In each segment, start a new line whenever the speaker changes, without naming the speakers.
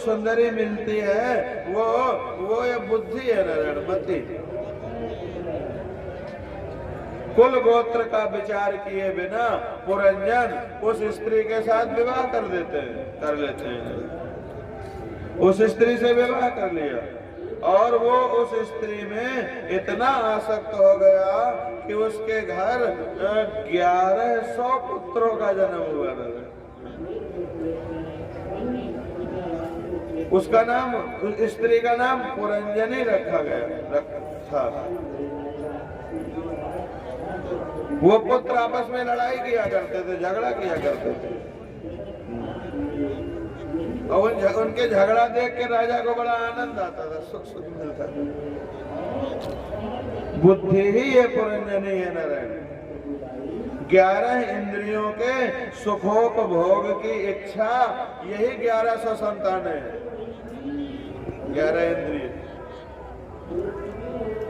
सुंदरी मिलती है वो ये बुद्धि है नारायण, मति। कुल गोत्र का विचार किए बिना पुरंजन उस स्त्री के साथ विवाह कर लेते हैं। उस स्त्री से विवाह कर लिया और वो उस स्त्री में इतना आसक्त हो गया कि उसके घर 1100 पुत्रों का जन्म हुआ था। उसका नाम, उस स्त्री का नाम पुरंजनी रखा था। वो पुत्र आपस में लड़ाई किया करते थे, झगड़ा किया करते थे और उनके झगड़ा देख के राजा को बड़ा आनंद आता था, सुख मिलता था। बुद्धि ही ये पुरंजनी है नारायण। 11 इंद्रियों के सुखोपभोग की इच्छा, यही 1100 संतान है। 11 इंद्रिय,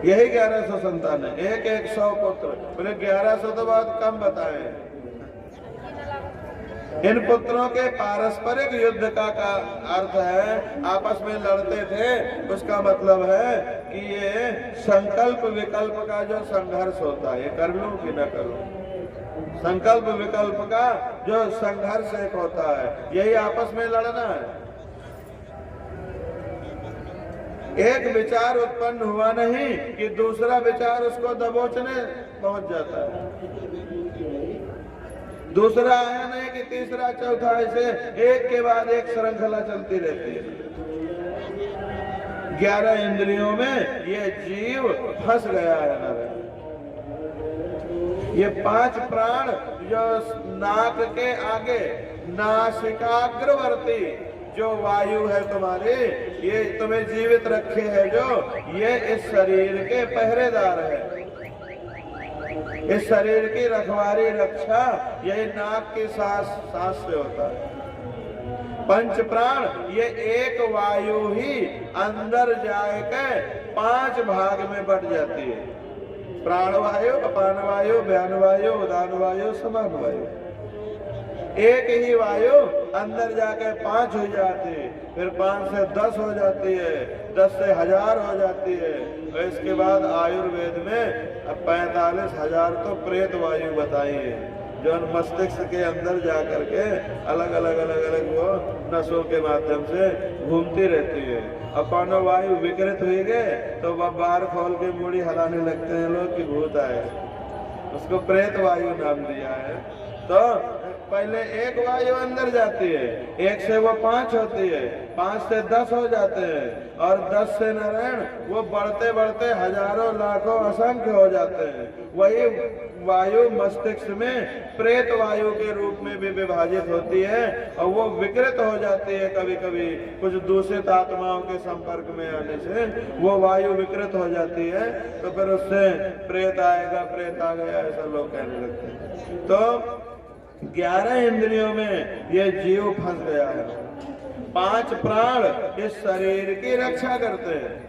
यही 1100 संतान है। एक 100 पुत्र, बोले 1100 तो बहुत कम बताए। इन पुत्रों के पारस्परिक युद्ध का अर्थ है आपस में लड़ते थे। उसका मतलब है कि ये संकल्प विकल्प का जो संघर्ष होता है, ये कर लूं कि न करूं, संकल्प विकल्प का जो संघर्ष एक होता है, यही आपस में लड़ना है। एक विचार उत्पन्न हुआ नहीं कि दूसरा विचार उसको दबोचने पहुंच जाता है, दूसरा आया नहीं कि तीसरा चौथा, ऐसे एक के बाद एक श्रृंखला चलती रहती है। 11 इंद्रियों में ये जीव फंस गया है नारायण। ये 5 प्राण जो नाक के आगे नासिकाग्रवर्ती जो वायु है तुम्हारी, ये तुम्हें जीवित रखे है, जो ये इस शरीर के पहरेदार है। इस शरीर की रखवारी रक्षा यही नाक की सांस से होता है। 5 प्राण ये एक वायु ही अंदर जाके 5 भाग में बट जाती है। प्राण वायु, अपान वायु, व्यान वायु, उदान वायु, समान वायु। एक ही वायु अंदर जाके 5 हो जाती है, फिर 5 से 10 हो जाती है, 10 से 1000 हो जाती है। और इसके बाद आयुर्वेद में 45,000 तो प्रेत वायु बताई है, जो मस्तिष्क के अंदर जाकर के अलग अलग वो नसों के माध्यम से घूमती रहती है। अपान वायु विकृत हुई गए तो वह बाहर खोल के मूड़ी हिलाने लगते हैं लोग कि भूत आए, उसको प्रेत वायु नाम दिया है। तो पहले एक वायु अंदर जाती है, 1 से वो 5 होती है, 5 से 10 हो जाते हैं, और 10 से नारायण वो बढ़ते बढ़ते हजारों लाखों असंख्य हो जाते हैं। वही वायु मस्तिष्क में प्रेत वायु के रूप में भी विभाजित होती है और वो विकृत हो जाती है। कभी कभी कुछ दूषित आत्माओं के संपर्क में आने से वो वायु विकृत हो जाती है, तो फिर उससे प्रेत आएगा, प्रेत आ गया, ऐसा लोग कहने लगते हैं। तो 11 इंद्रियों में ये जीव फंस गया है। 5 प्राण इस शरीर की रक्षा करते हैं।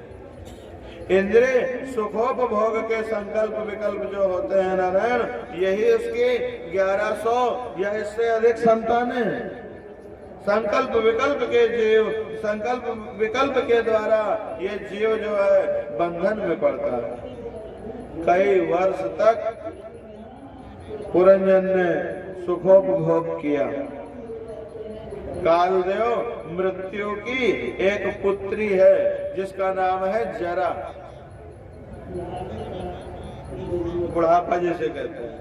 इंद्रिय सुखोपभोग के संकल्प विकल्प जो होते हैं नारायण, यही उसकी 1100 या इससे अधिक संतानें हैं। संकल्प विकल्प के जीव, संकल्प विकल्प के द्वारा ये जीव जो है बंधन में पड़ता है। कई वर्ष तक पुरंजन ने सुखोपभोग किया। कालदेव मृत्यु की एक पुत्री है जिसका नाम है जरा, बुढ़ापा जैसे कहते हैं।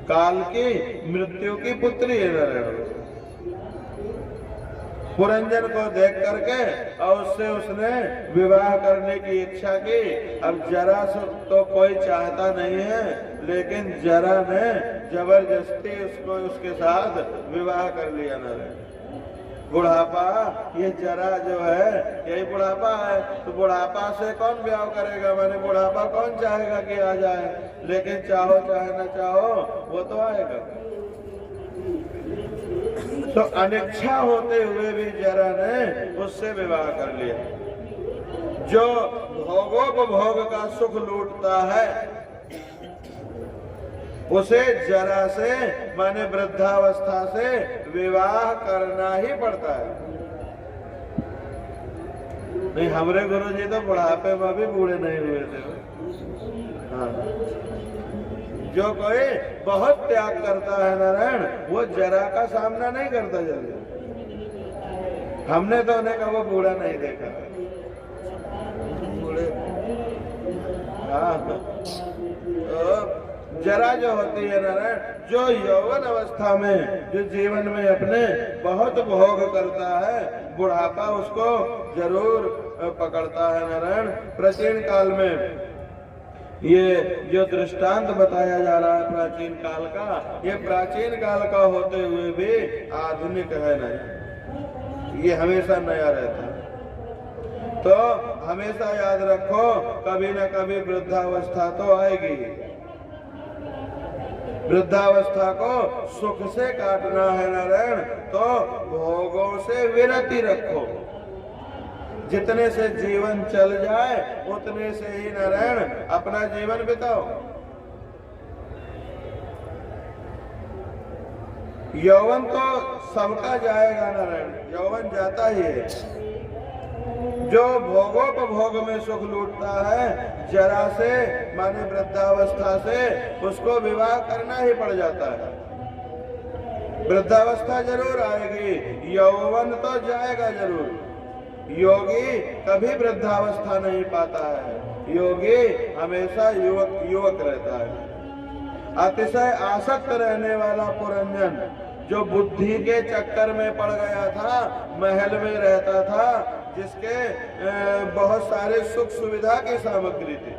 काल की मृत्यु की पुत्री है नारायण। पुरंजन को देख करके और उससे उसने विवाह करने की इच्छा की। अब जरा तो कोई चाहता नहीं है, लेकिन जरा ने जबरदस्ती उसको उसके साथ विवाह कर लिया नारायण। बुढ़ापा, ये जरा जो है यही बुढ़ापा है, तो बुढ़ापा से कौन ब्याह करेगा? मैंने बुढ़ापा कौन चाहेगा कि आ जाए, लेकिन चाहो चाहे न चाहो वो तो आएगा। तो अनिच्छा होते हुए भी जरा ने उससे विवाह कर लिया। जो भोगोपभोग का सुख लूटता है उसे जरा से, माने वृद्धावस्था से विवाह करना ही पड़ता है। नहीं, हमारे गुरु जी तो बुढ़ापे में भी बूढ़े नहीं हुए थे। हाँ, जो कोई बहुत त्याग करता है नारायण, वो जरा का सामना नहीं करता जल्दी। हमने तो उन्हें कभी बूढ़ा नहीं देखा। बूढ़े हाँ, तो जरा जो होती है नारायण, जो यौवन अवस्था में जो जीवन में अपने बहुत भोग करता है, बुढ़ापा उसको जरूर पकड़ता है नारायण। प्राचीन काल में ये जो दृष्टांत बताया जा रहा है प्राचीन काल का, ये प्राचीन काल का होते हुए भी आधुनिक है नहीं, ये हमेशा नया रहता है। तो हमेशा याद रखो, कभी न कभी वृद्धावस्था तो आएगी। वृद्धावस्था को सुख से काटना है नारायण, तो भोगों से विरति रखो। जितने से जीवन चल जाए उतने से ही नारायण अपना जीवन बिताओ। यौवन तो सबका जाएगा नारायण, यौवन जाता ही है। जो भोगोपभोग में सुख लूटता है, जरा से माने वृद्धावस्था से उसको विवाह करना ही पड़ जाता है। वृद्धावस्था जरूर आएगी, यौवन तो जाएगा जरूर। योगी कभी वृद्धावस्था नहीं पाता है, योगी हमेशा युवक रहता है। अतिशय आसक्त रहने वाला पुरंजन, जो बुद्धि के चक्कर में पड़ गया था, महल में रहता था, जिसके बहुत सारे सुख सुविधा की सामग्री थी,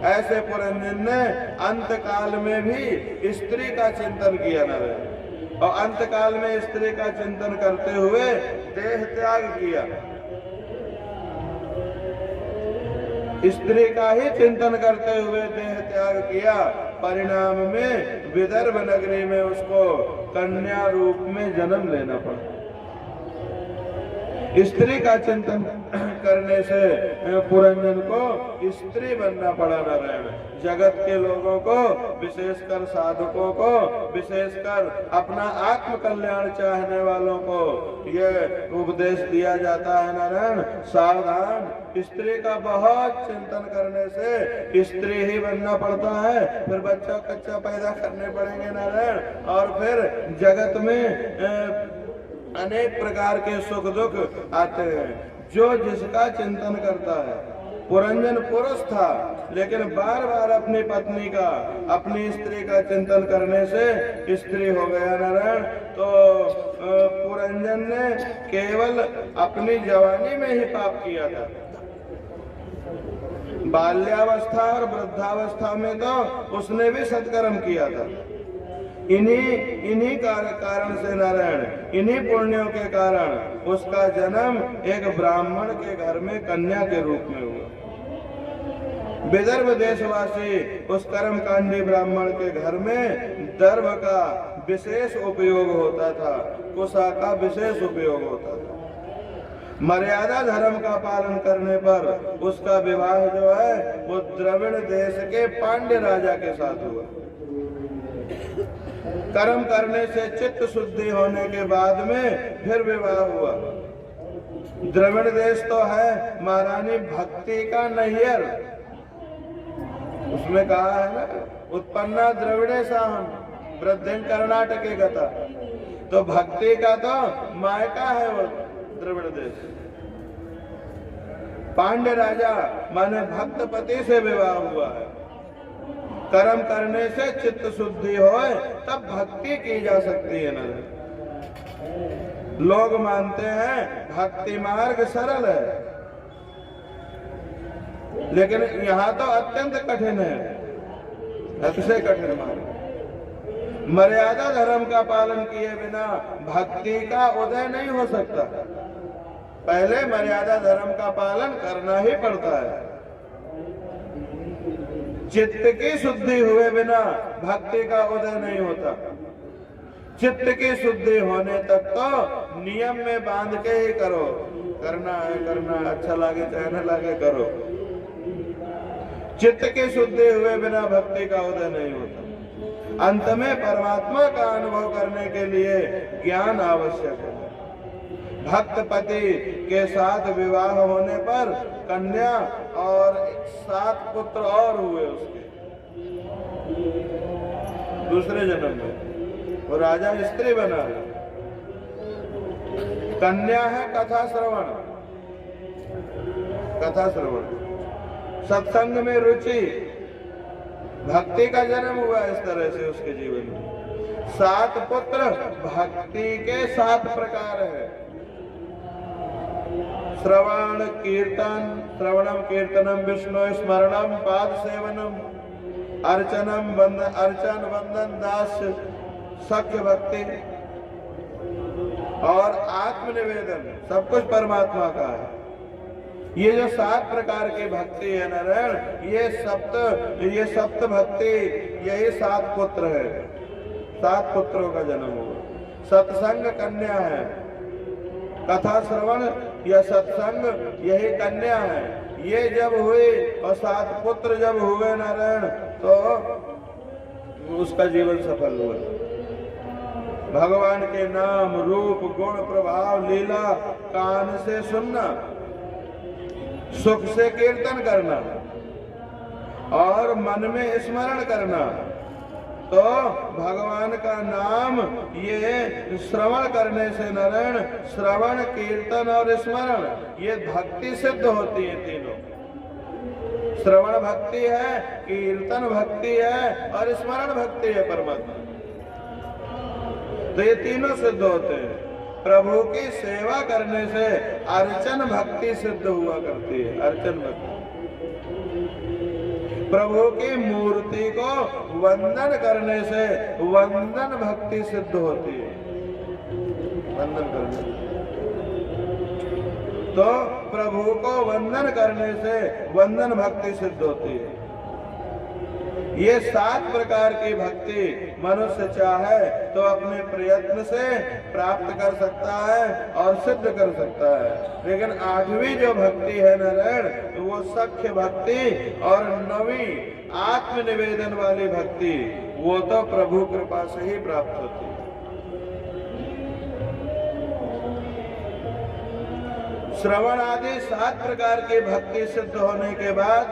ऐसे पुरंजन ने अंत काल में भी स्त्री का चिंतन किया न रहे, और अंत काल में स्त्री का चिंतन करते हुए देह त्याग किया। स्त्री का ही चिंतन करते हुए देह त्याग किया। परिणाम में विदर्भ नगरी में उसको कन्या रूप में जन्म लेना पड़ा। स्त्री का चिंतन करने से पुरंजन को स्त्री बनना पड़ा नारायण। जगत के लोगों को, विशेषकर साधकों को, विशेषकर अपना आत्म कल्याण चाहने वालों को ये उपदेश दिया जाता है नारायण, सावधान, स्त्री का बहुत चिंतन करने से स्त्री ही बनना पड़ता है। फिर बच्चा कच्चा पैदा करने पड़ेंगे नारायण, और फिर जगत में अनेक प्रकार के सुख दुख आते हैं। जो जिसका चिंतन करता है, पुरंजन पुरुष था, लेकिन बार बार अपनी पत्नी का, अपनी स्त्री का चिंतन करने से स्त्री हो गया नारायण। तो पुरंजन ने केवल अपनी जवानी में ही पाप किया था। बाल्यावस्था और वृद्धावस्था में तो उसने भी सत्कर्म किया था। इन्हीं कारण से नारायण, इन्हीं पुण्यों के कारण उसका जन्म एक ब्राह्मण के घर में कन्या के रूप में हुआ। विदर्भ देशवासी उस कर्मकांडी ब्राह्मण के घर में दर्भ का विशेष उपयोग होता था, कुशा का विशेष उपयोग होता था। मर्यादा धर्म का पालन करने पर उसका विवाह जो है वो द्रविड़ देश के पांड्य राजा के साथ हुआ। कर्म करने से चित्त शुद्धि होने के बाद में फिर विवाह हुआ। द्रविड़ देश तो है महारानी भक्ति का नैयर, उसमें कहा है ना, उत्पन्ना द्रविड़े साहम वृद्धि कर्नाटके गता, तो भक्ति का तो मायका है वो द्रविड़ देश। पांड्य राजा माने भक्तपति से विवाह हुआ है। कर्म करने से चित्त शुद्धि होए तब भक्ति की जा सकती है ना। लोग मानते हैं भक्ति मार्ग सरल है, लेकिन यहाँ तो अत्यंत कठिन है, अतिशय कठिन मार्ग। मर्यादा धर्म का पालन किए बिना भक्ति का उदय नहीं हो सकता। पहले मर्यादा धर्म का पालन करना ही पड़ता है। चित्त की शुद्धि हुए बिना भक्ति का उदय नहीं होता। चित्त की शुद्धि होने तक तो नियम में बांध के ही करो, करना है करना, अच्छा लगे चाहे न लगे करो। चित्त की शुद्धि हुए बिना भक्ति का उदय नहीं होता। अंत में परमात्मा का अनुभव करने के लिए ज्ञान आवश्यक है। भक्तपति के साथ विवाह होने पर कन्या और 7 पुत्र और हुए उसके दूसरे जन्म में, वो राजा स्त्री बना। कन्या है कथा श्रवण, कथा श्रवण, सत्संग में रुचि, भक्ति का जन्म हुआ इस तरह से उसके जीवन में। 7 पुत्र, भक्ति के 7 प्रकार है। श्रवण कीर्तन, श्रवणम कीर्तनम विष्णु स्मरणम पाद सेवनम अर्चनम अर्चन वंदन दास सख्य भक्ति और आत्मनिवेदन, सब कुछ परमात्मा का है। ये जो 7 प्रकार की भक्ति है नारायण, ये सप्त भक्ति, यही 7 पुत्र है। 7 पुत्रों का जन्म हुआ। सत्संग कन्या है, कथा श्रवण या सत्संग यही कन्या है। ये जब हुए और 7 पुत्र जब हुए नारायण, तो उसका जीवन सफल हुआ। भगवान के नाम रूप गुण प्रभाव लीला कान से सुनना, सुख से कीर्तन करना और मन में स्मरण करना, तो भगवान का नाम ये श्रवण करने से नारायण, श्रवण कीर्तन और स्मरण ये भक्ति सिद्ध होती है। तीनों, श्रवण भक्ति है, कीर्तन भक्ति है और स्मरण भक्ति है परमात्मा। तो ये तीनों सिद्ध होते हैं। प्रभु की सेवा करने से अर्चन भक्ति सिद्ध हुआ करती है। अर्चन भक्ति, प्रभु की मूर्ति को वंदन करने से वंदन भक्ति सिद्ध होती है। वंदन करने से, तो प्रभु को वंदन करने से वंदन भक्ति सिद्ध होती है। ये 7 प्रकार की भक्ति मनुष्य चाहे तो अपने प्रयत्न से प्राप्त कर सकता है और सिद्ध कर सकता है। लेकिन 8वीं जो भक्ति है नारायण, वो सख्य भक्ति और 9वीं आत्मनिवेदन वाली भक्ति, वो तो प्रभु कृपा से ही प्राप्त होती है। श्रवण आदि 7 प्रकार की भक्ति सिद्ध होने के बाद,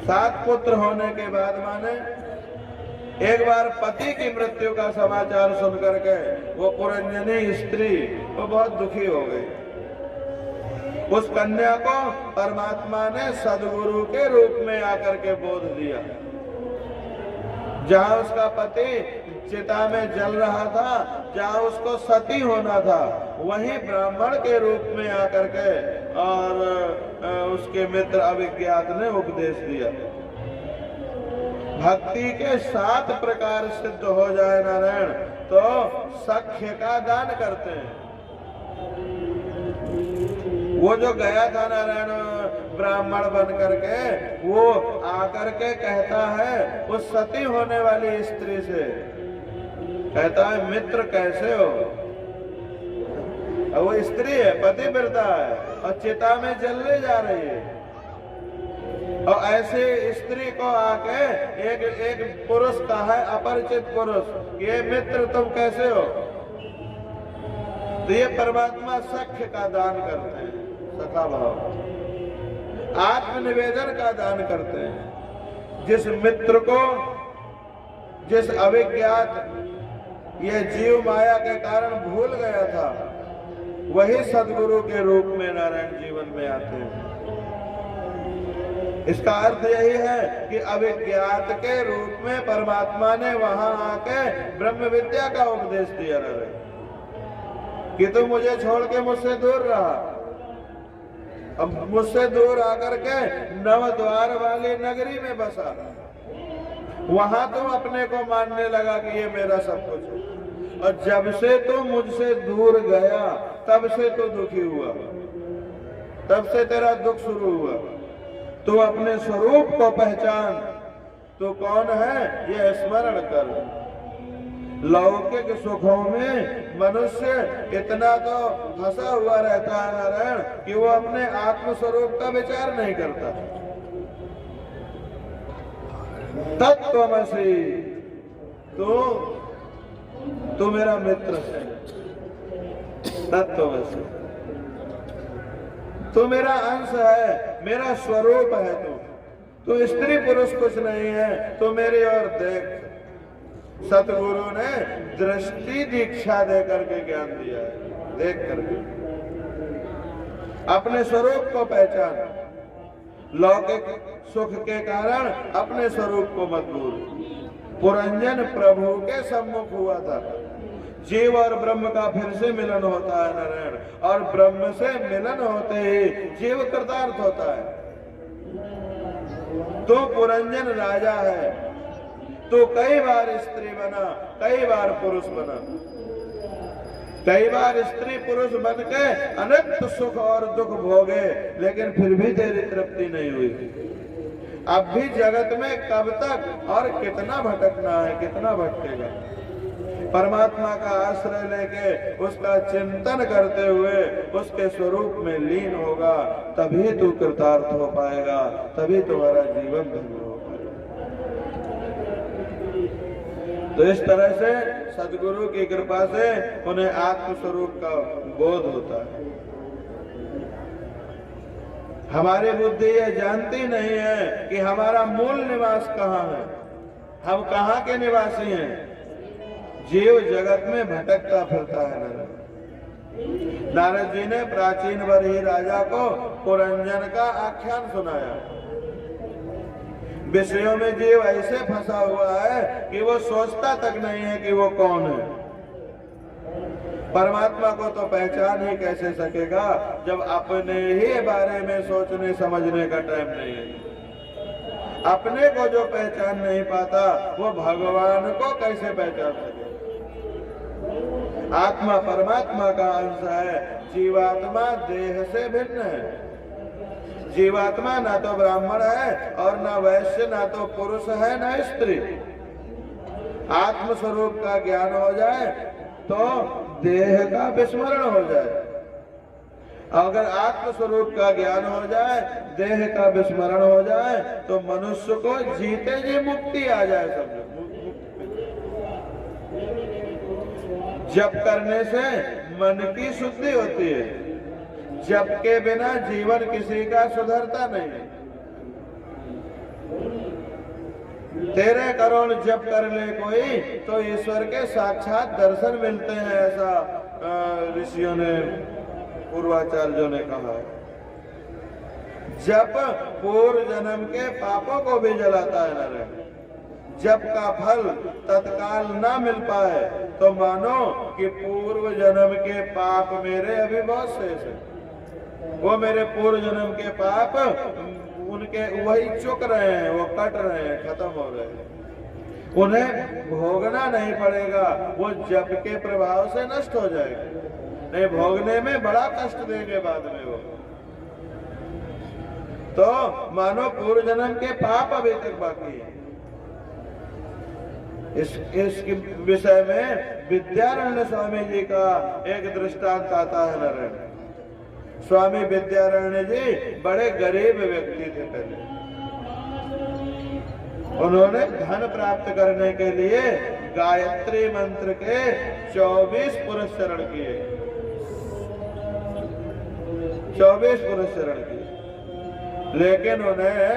7 पुत्र होने के बाद, माने एक बार पति की मृत्यु का समाचार सुनकर के वो पुरंजनी स्त्री वो बहुत दुखी हो गई। उस कन्या को परमात्मा ने सद्गुरु के रूप में आकर के बोध दिया। जहाँ उसका पति चिता में जल रहा था, जहाँ उसको सती होना था, वहीं ब्राह्मण के रूप में आकर के और उसके मित्र अभिज्ञात ने उपदेश दिया। भक्ति के 7 प्रकार सिद्ध हो जाए नारायण, तो सख्य का दान करते हैं। वो जो गया था नारायण ब्राह्मण बन करके, वो आकर के कहता है उस सती होने वाली स्त्री से, कहता है मित्र कैसे हो। वो स्त्री है, पति मृता है और चिता में जलने जा रही है, और ऐसे स्त्री को आके एक पुरुष का है, अपरिचित पुरुष, ये मित्र तुम कैसे हो। तो ये परमात्मा सख्य का दान करते हैं, सखा भाव, आत्मनिवेदन का दान करते हैं। जिस मित्र को, जिस अविज्ञात ये जीव माया के कारण भूल गया था, वही सद्गुरु के रूप में नारायण जीवन में आते हैं। इसका अर्थ यही है कि अविज्ञात के रूप में परमात्मा ने वहां आके ब्रह्म विद्या का उपदेश दिया नारायण, कि तुम मुझे छोड़ के मुझसे दूर रहा। अब मुझसे दूर आकर के 9 द्वार वाली नगरी में बसा, वहां तुम अपने को मानने लगा कि ये मेरा सब कुछ है। और जब से तू मुझसे दूर गया, तब से तू दुखी हुआ, तब से तेरा दुख शुरू हुआ। तू अपने स्वरूप को पहचान, तू कौन है ये स्मरण कर। लौकिक सुखों में मनुष्य इतना तो फंसा हुआ रहता है नारायण, कि वो अपने आत्म स्वरूप का विचार नहीं करता। तत्त्वमसि, तू मेरा मित्र है, तत्वमसि, तू मेरा अंश है, मेरा स्वरूप है। तू स्त्री पुरुष कुछ नहीं है, तू मेरी ओर देख। सतगुरु ने दृष्टि दीक्षा दे करके ज्ञान दिया है, देख करके अपने स्वरूप को पहचान। लौकिक सुख के कारण अपने स्वरूप को मत भूल। पुरंजन प्रभु के सम्मुख हुआ था। जीव और ब्रह्म का फिर से मिलन होता है नारायण, और ब्रह्म से मिलन होते ही जीव कृतार्थ होता है। तो पुरंजन राजा है, तो कई बार स्त्री बना, कई बार पुरुष बना, कई बार स्त्री पुरुष बन के अनंत सुख और दुख भोगे, लेकिन फिर भी तेरी तृप्ति नहीं हुई। अब भी जगत में कब तक और कितना भटकना है, कितना भटकेगा। परमात्मा का आश्रय लेके उसका चिंतन करते हुए उसके स्वरूप में लीन होगा, तभी तू कृतार्थ हो पाएगा, तभी तुम्हारा जीवन धन्य हो पाएगा। तो इस तरह से सद्गुरु की कृपा से उन्हें आत्म स्वरूप का बोध होता है। हमारी बुद्धि ये जानती नहीं है कि हमारा मूल निवास कहाँ है, हम कहाँ के निवासी हैं। जीव जगत में भटकता फिरता है। नारद जी ने प्राचीन बरही राजा को पुरंजन का आख्यान सुनाया। विषयों में जीव ऐसे फंसा हुआ है कि वो सोचता तक नहीं है कि वो कौन है। परमात्मा को तो पहचान ही कैसे सकेगा जब अपने ही बारे में सोचने समझने का टाइम नहीं है। अपने को जो पहचान नहीं पाता वो भगवान को कैसे पहचान सके। आत्मा परमात्मा का अंश है, जीवात्मा देह से भिन्न है। जीवात्मा ना तो ब्राह्मण है और ना वैश्य, ना तो पुरुष है ना स्त्री। आत्म स्वरूप का ज्ञान हो जाए तो देह का विस्मरण हो जाए। अगर आत्म स्वरूप का ज्ञान हो जाए, देह का विस्मरण हो जाए, तो मनुष्य को जीते जी मुक्ति आ जाए। समझो, जप करने से मन की शुद्धि होती है। जप के बिना जीवन किसी का सुधरता नहीं। 13 करोड़ जप कर ले कोई तो ईश्वर के साक्षात दर्शन मिलते हैं, ऐसा ऋषियों ने, पूर्वाचार्यों ने कहा है। जप पूर्व जन्म के पापों को भी जलाता है नारायण। जप का फल तत्काल ना मिल पाए तो मानो कि पूर्व जन्म के पाप मेरे अभी बहुत शेष है। वो मेरे पूर्व जन्म के पाप उनके वही चुक रहे हैं, वो कट रहे हैं, खत्म हो रहे हैं। उन्हें भोगना नहीं पड़ेगा, वो जप के प्रभाव से नष्ट हो जाएगा। नहीं भोगने में बड़ा कष्ट देंगे बाद में वो। तो मानो पूर्व जन्म के पाप अभी तक बाकी है। इस विषय में विद्यारण्य स्वामी जी का एक दृष्टांत आता है नारायण। स्वामी विद्यारण्य जी बड़े गरीब व्यक्ति थे पहले। उन्होंने धन प्राप्त करने के लिए गायत्री मंत्र के 24 पुरुष शरण किए। 24 पुरुष शरण किए, लेकिन उन्हें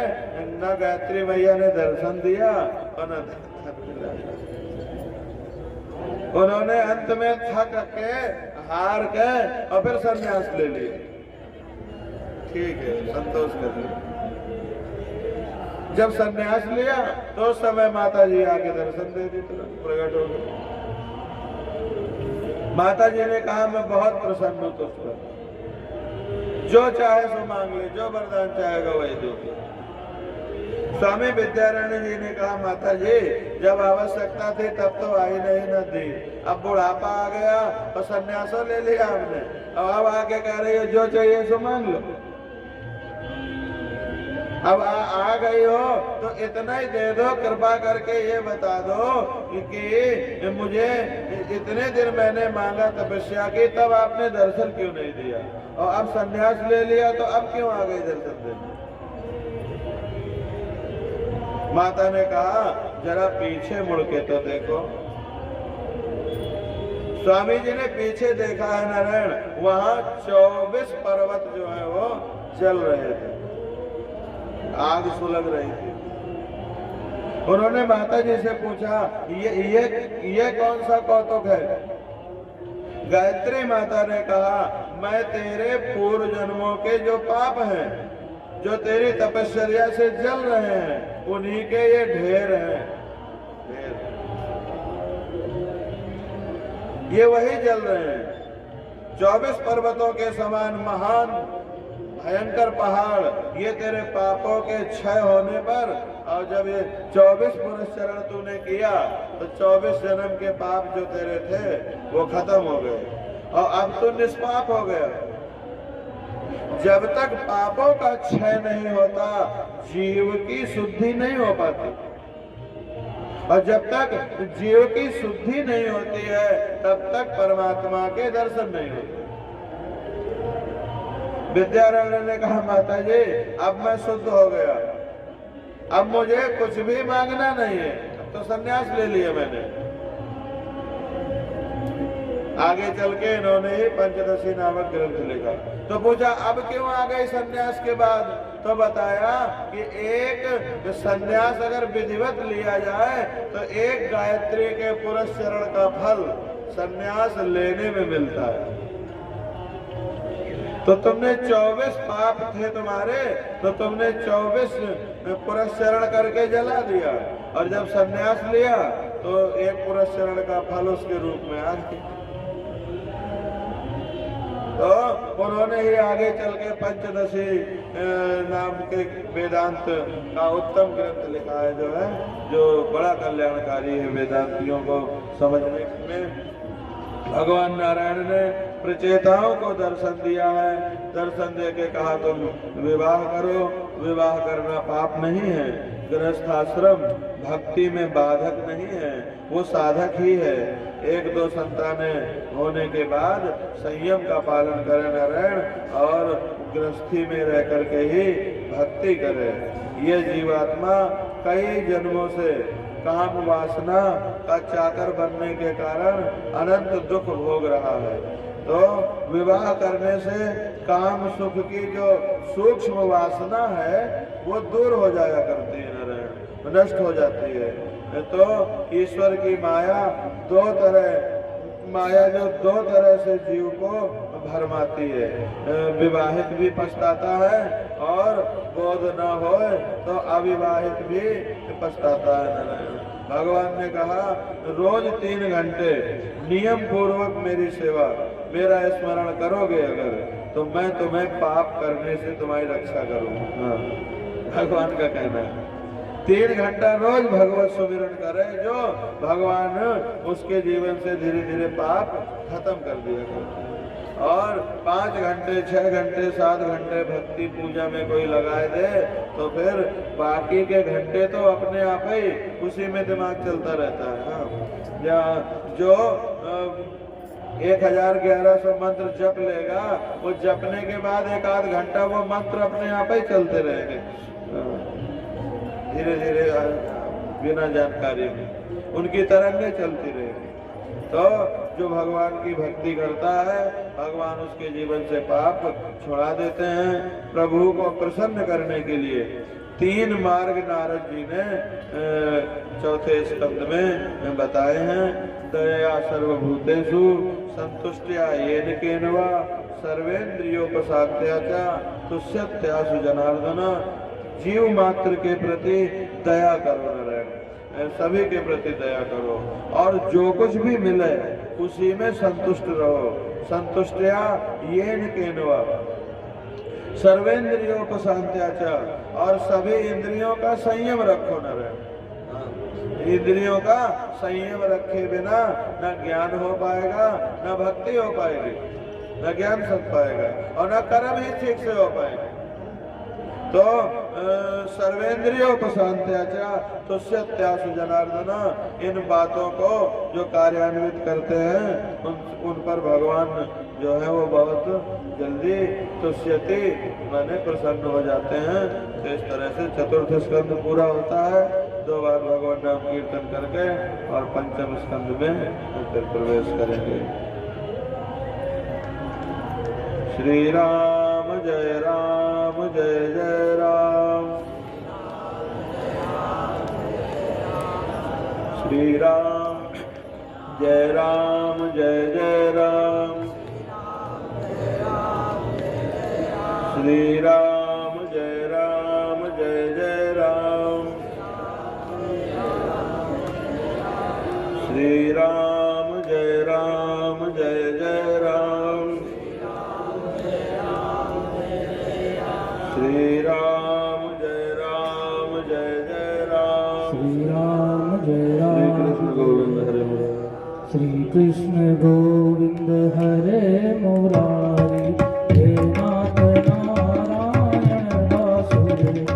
न गायत्री मैया ने दर्शन दिया और न उन्होंने अंत में थक के हार के और फिर संन्यास ले लिया। ठीक है, संतोष कर लिया। जब संन्यास लिया तो उस समय माता जी आके दर्शन दे दी, तुरंत प्रकट हो गई। माता जी ने कहा मैं बहुत प्रसन्न हूं तुझ पर, जो चाहे सो मांग ले, जो वरदान चाहेगा वही दूंगी। स्वामी विद्यारण्य जी ने कहा माता जी जब आवश्यकता थी तब तो आई नहीं न दी, अब बुढ़ापा आ गया और संन्यासों ले लिया हमने, अब आके कह रही हो जो चाहिए सो मांग लो। अब आ गई हो तो इतना ही दे दो, कृपा करके ये बता दो कि मुझे इतने दिन मैंने मांगा तपस्या की, तब आपने दर्शन क्यों नहीं दिया, और अब संन्यास ले लिया तो अब क्यों आ गई दर्शन देने। माता ने कहा जरा पीछे मुड़ के तो देखो। स्वामी जी ने पीछे देखा है नारायण, वहां 24 पर्वत जो है वो जल रहे थे, आग सुलग रही थी। उन्होंने माता जी से पूछा ये कौन सा कौतुक है? गायत्री माता ने कहा, मैं तेरे पूर्व जन्मों के जो पाप हैं, जो तेरी तपश्चर्या से जल रहे हैं, उन्हीं के ये ढेर हैं। ये वही जल रहे हैं। 24 पर्वतों के समान महान भयंकर पहाड़, ये तेरे पापों के क्षय होने पर, और जब ये 24 पुरस्चरण तूने किया तो 24 जन्म के पाप जो तेरे थे वो खत्म हो गए, और अब तू निष्पाप हो गया। जब तक पापों का क्षय नहीं होता, जीव की शुद्धि नहीं हो पाती, और जब तक जीव की शुद्धि नहीं होती है, तब तक परमात्मा के दर्शन नहीं होते। विद्यारण्य ने कहा, माता जी अब मैं शुद्ध हो गया, अब मुझे कुछ भी मांगना नहीं है, अब तो संन्यास ले लिया मैंने। आगे चल के इन्होंने ही पंचदशी नामक ग्रंथ लिखा। तो पूछा, अब क्यों आ गए संन्यास के बाद? तो बताया कि एक संन्यास अगर विधिवत लिया जाए तो एक गायत्री के पुरस्चरण का फल संन्यास लेने में मिलता है। तो तुमने 24 पाप थे तुम्हारे, तो तुमने 24 पुरस्चरण करके जला दिया, और जब संन्यास लिया तो एक पुरस्चरण का फल उसके रूप में आ गया। तो उन्होंने ही आगे चल के पंचदशी नाम के वेदांत का उत्तम ग्रंथ लिखा है, जो बड़ा कल्याणकारी है वेदांतियों को समझने में। भगवान नारायण ने प्रचेताओं को दर्शन दिया है, दर्शन दे के कहा तुम विवाह करो, विवाह करना पाप नहीं है, गृहस्थाश्रम भक्ति में बाधक नहीं है, वो साधक ही है। 1-2 संतानें होने के बाद संयम का पालन करें नारायण, और गृहस्थी में रह करके ही भक्ति करे। ये जीवात्मा कई जन्मों से काम वासना का चाकर बनने के कारण अनंत दुख भोग रहा है। तो विवाह करने से काम सुख की जो सूक्ष्म वासना है वो दूर हो जाया करती है नारायण, नष्ट हो जाती है। तो ईश्वर की माया जो दो तरह से जीव को भरमाती है। विवाहित भी पछताता है, और बोध न हो तो अविवाहित भी पछताता है नारायण। भगवान ने कहा, रोज 3 घंटे नियम पूर्वक मेरी सेवा, मेरा स्मरण करोगे अगर, तो मैं तुम्हें पाप करने से तुम्हारी रक्षा करूंगा। भगवान का कहना है 3 घंटा रोज भगवत सुमिरन करे, जो भगवान उसके जीवन से धीरे धीरे पाप खत्म कर दिया करते। और 5 घंटे 6 घंटे 7 घंटे भक्ति पूजा में कोई लगाए दे, तो फिर बाकी के घंटे तो अपने आप ही उसी में दिमाग चलता रहता है। जो 1111 मंत्र जप लेगा, वो जपने के बाद 1-8 घंटा वो मंत्र अपने आप ही चलते रहेंगे, धीरे धीरे बिना जानकारी में उनकी तरंगें चलती रहेगी। तो जो भगवान की भक्ति करता है, भगवान उसके जीवन से पाप छुड़ा देते हैं। प्रभु को प्रसन्न करने के लिए 3 मार्ग नारद जी ने 4थे स्कंद में बताए हैं। दया सर्वभूतेषु संतुष्टया येन केनवा सर्वेन्द्रियोपसाद्या च तुष्यत्यासु जनार्दन। जीव मात्र के प्रति दया करो नारायण, सभी के प्रति दया करो, और जो कुछ भी मिले उसी में संतुष्ट रहो। संतुष्टया येन केनवा सर्वेन्द्रियोपसाद्या च, और सभी इंद्रियों का संयम रखो नारायण। इंद्रियों का संयम रखे बिना न ज्ञान हो पाएगा, न भक्ति हो पाएगी, न ज्ञान सक पाएगा, और न कर्म ही ठीक से हो पाएगा। तो सर्वेन्द्रियोपसाद्या च तुष्यत्यासु जनार्दन, इन बातों को जो कार्यान्वित करते हैं उन पर भगवान जो है वो बहुत जल्दी तुष्यति माने प्रसन्न हो जाते हैं। तो इस तरह से 4th स्कंद पूरा होता है। 2 बार भगवान नाम कीर्तन करके और पंचम स्कंद में फिर प्रवेश करेंगे। श्री राम जय जय राम, श्री राम जय जय राम, श्री राम जय जय राम, श्री राम जय जय राम, श्री राम जय जय राम,
श्री राम जय राम,
श्री कृष्ण गोविंद हरे मुरारी,
श्री कृष्ण गोविंद हरे मुरारी, हे नाथ नारायण वासुदेव।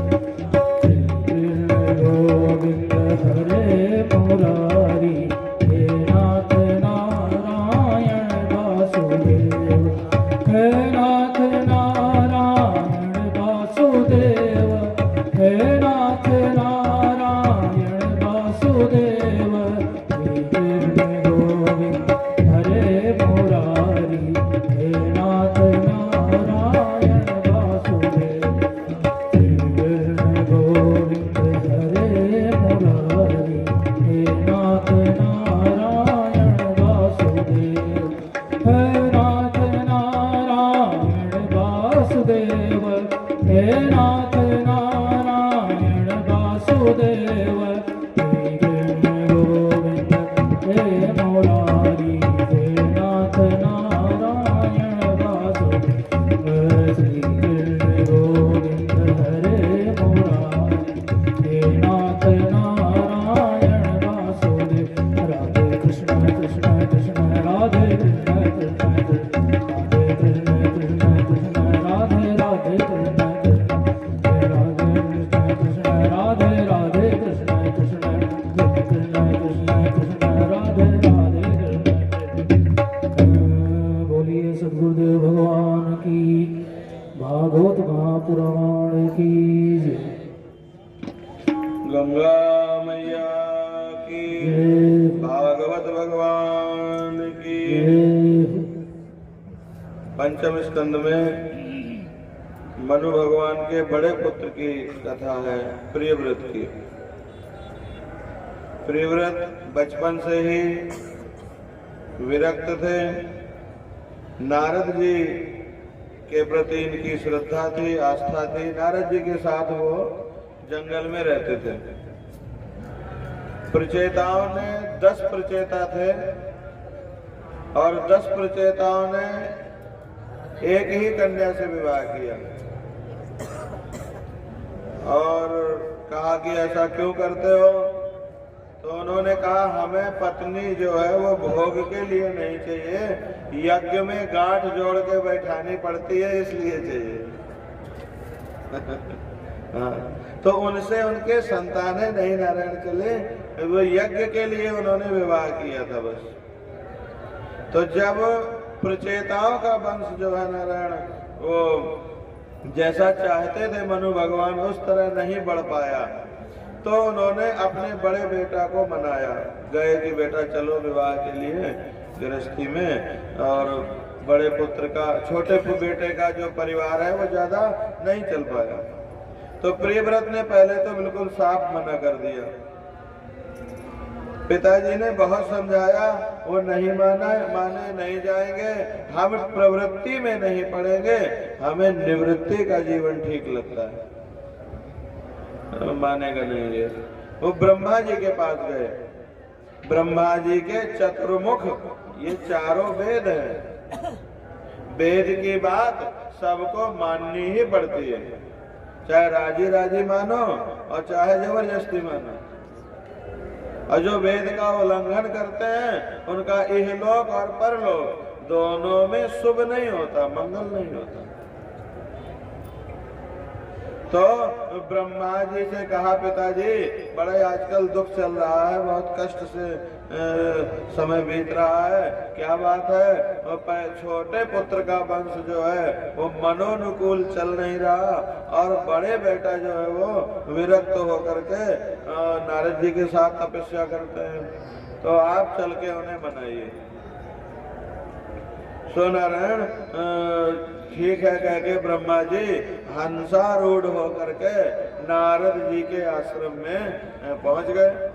श्री कृष्ण गोविंद हरे मुरारी, हे नाथ नारायण वासुदेव। हे नाथ नारायण वासुदेव, हे नाथ नारायण वासुदेव। श्री कृष्ण गोविंद हरे मुरारी, हे नाथ नारायण वासुदेव। श्री कृष्ण गोविंद हरे मुरारी, हे नाथ नारायण वासुदेव। हे नाथ नारायण वासुदेव, हे नाथ नारायण वासुदेव। श्री कृष्ण गोविंद हे मुरारी, हे नाथ नारायण वासुदेव। श्री कृष्ण गोविंद हरे मुरारी, हे नाथ नारायण वासुदेव। राधे कृष्ण कृष्ण कृष्ण राधे कृष्ण कृष्ण कृष्ण, राधे कृष्ण कृष्ण कृष्ण राधे राधे कृष्ण कृष्ण, राधे कृष्ण कृष्ण राधे राधे कृष्ण कृष्ण, कृष्ण कृष्ण कृष्ण राधे राधे कृष्ण। बोलिए सद्गुरुदेव भगवान की, भागवत महापुराण की जय।
गंगा मैया की,
जय।
भागवत भगवान की।
जय।
पंचम स्कंद में मनु भगवान के बड़े पुत्र की कथा है, प्रियव्रत की। प्रियव्रत बचपन से ही विरक्त थे। नारद जी के प्रति इनकी श्रद्धा थी, आस्था थी। नारद जी के साथ वो जंगल में रहते थे। प्रचेताओं ने 10 प्रचेता थे और 10 प्रचेताओं ने एक ही कन्या से विवाह किया और कहा कि ऐसा क्यों करते हो? तो उन्होंने कहा हमें पत्नी जो है वो भोग के लिए नहीं चाहिए, यज्ञ में गांठ जोड़ के बैठानी पड़ती है, इसलिए चाहिए। हाँ, तो उनसे उनके संतानें नहीं नारायण चले, वो यज्ञ के लिए उन्होंने विवाह किया था बस। तो जब प्रचेताओं का वंश जो है नारायण वो जैसा चाहते थे मनु भगवान उस तरह नहीं बढ़ पाया, तो उन्होंने अपने बड़े बेटा को मनाया, गए कि बेटा चलो विवाह के लिए गृहस्थी में। और बड़े पुत्र का, छोटे बेटे का जो परिवार है वो ज्यादा नहीं चल पाया। तो प्रियव्रत ने पहले तो बिल्कुल साफ मना कर दिया। पिताजी ने बहुत समझाया, वो नहीं माने नहीं जाएंगे, हम प्रवृत्ति में नहीं पड़ेंगे, हमें निवृत्ति का जीवन ठीक लगता है, मानेगा नहीं ये। वो ब्रह्मा जी के पास गए। ब्रह्मा जी के चतुर्मुख, ये चारों वेद हैं। वेद की बात सबको माननी ही पड़ती है, चाहे राजी राजी मानो और चाहे जबरदस्ती मानो। और जो वेद का उल्लंघन करते हैं उनका इहलोक और परलोक दोनों में शुभ नहीं होता, मंगल नहीं होता। तो ब्रह्मा जी से कहा, पिताजी बड़े आजकल दुख चल रहा है, बहुत कष्ट से समय बीत रहा है, क्या बात है? छोटे पुत्र का वंश जो है वो मनोनुकूल चल नहीं रहा और बड़े बेटा जो है वो विरक्त होकर के नारद जी के साथ तपस्या करते हैं, तो आप चल के उन्हें मनाइए। सो नारायण ठीक है कह के ब्रह्मा जी हंसारूढ़ होकर के नारद जी के आश्रम में पहुंच गए।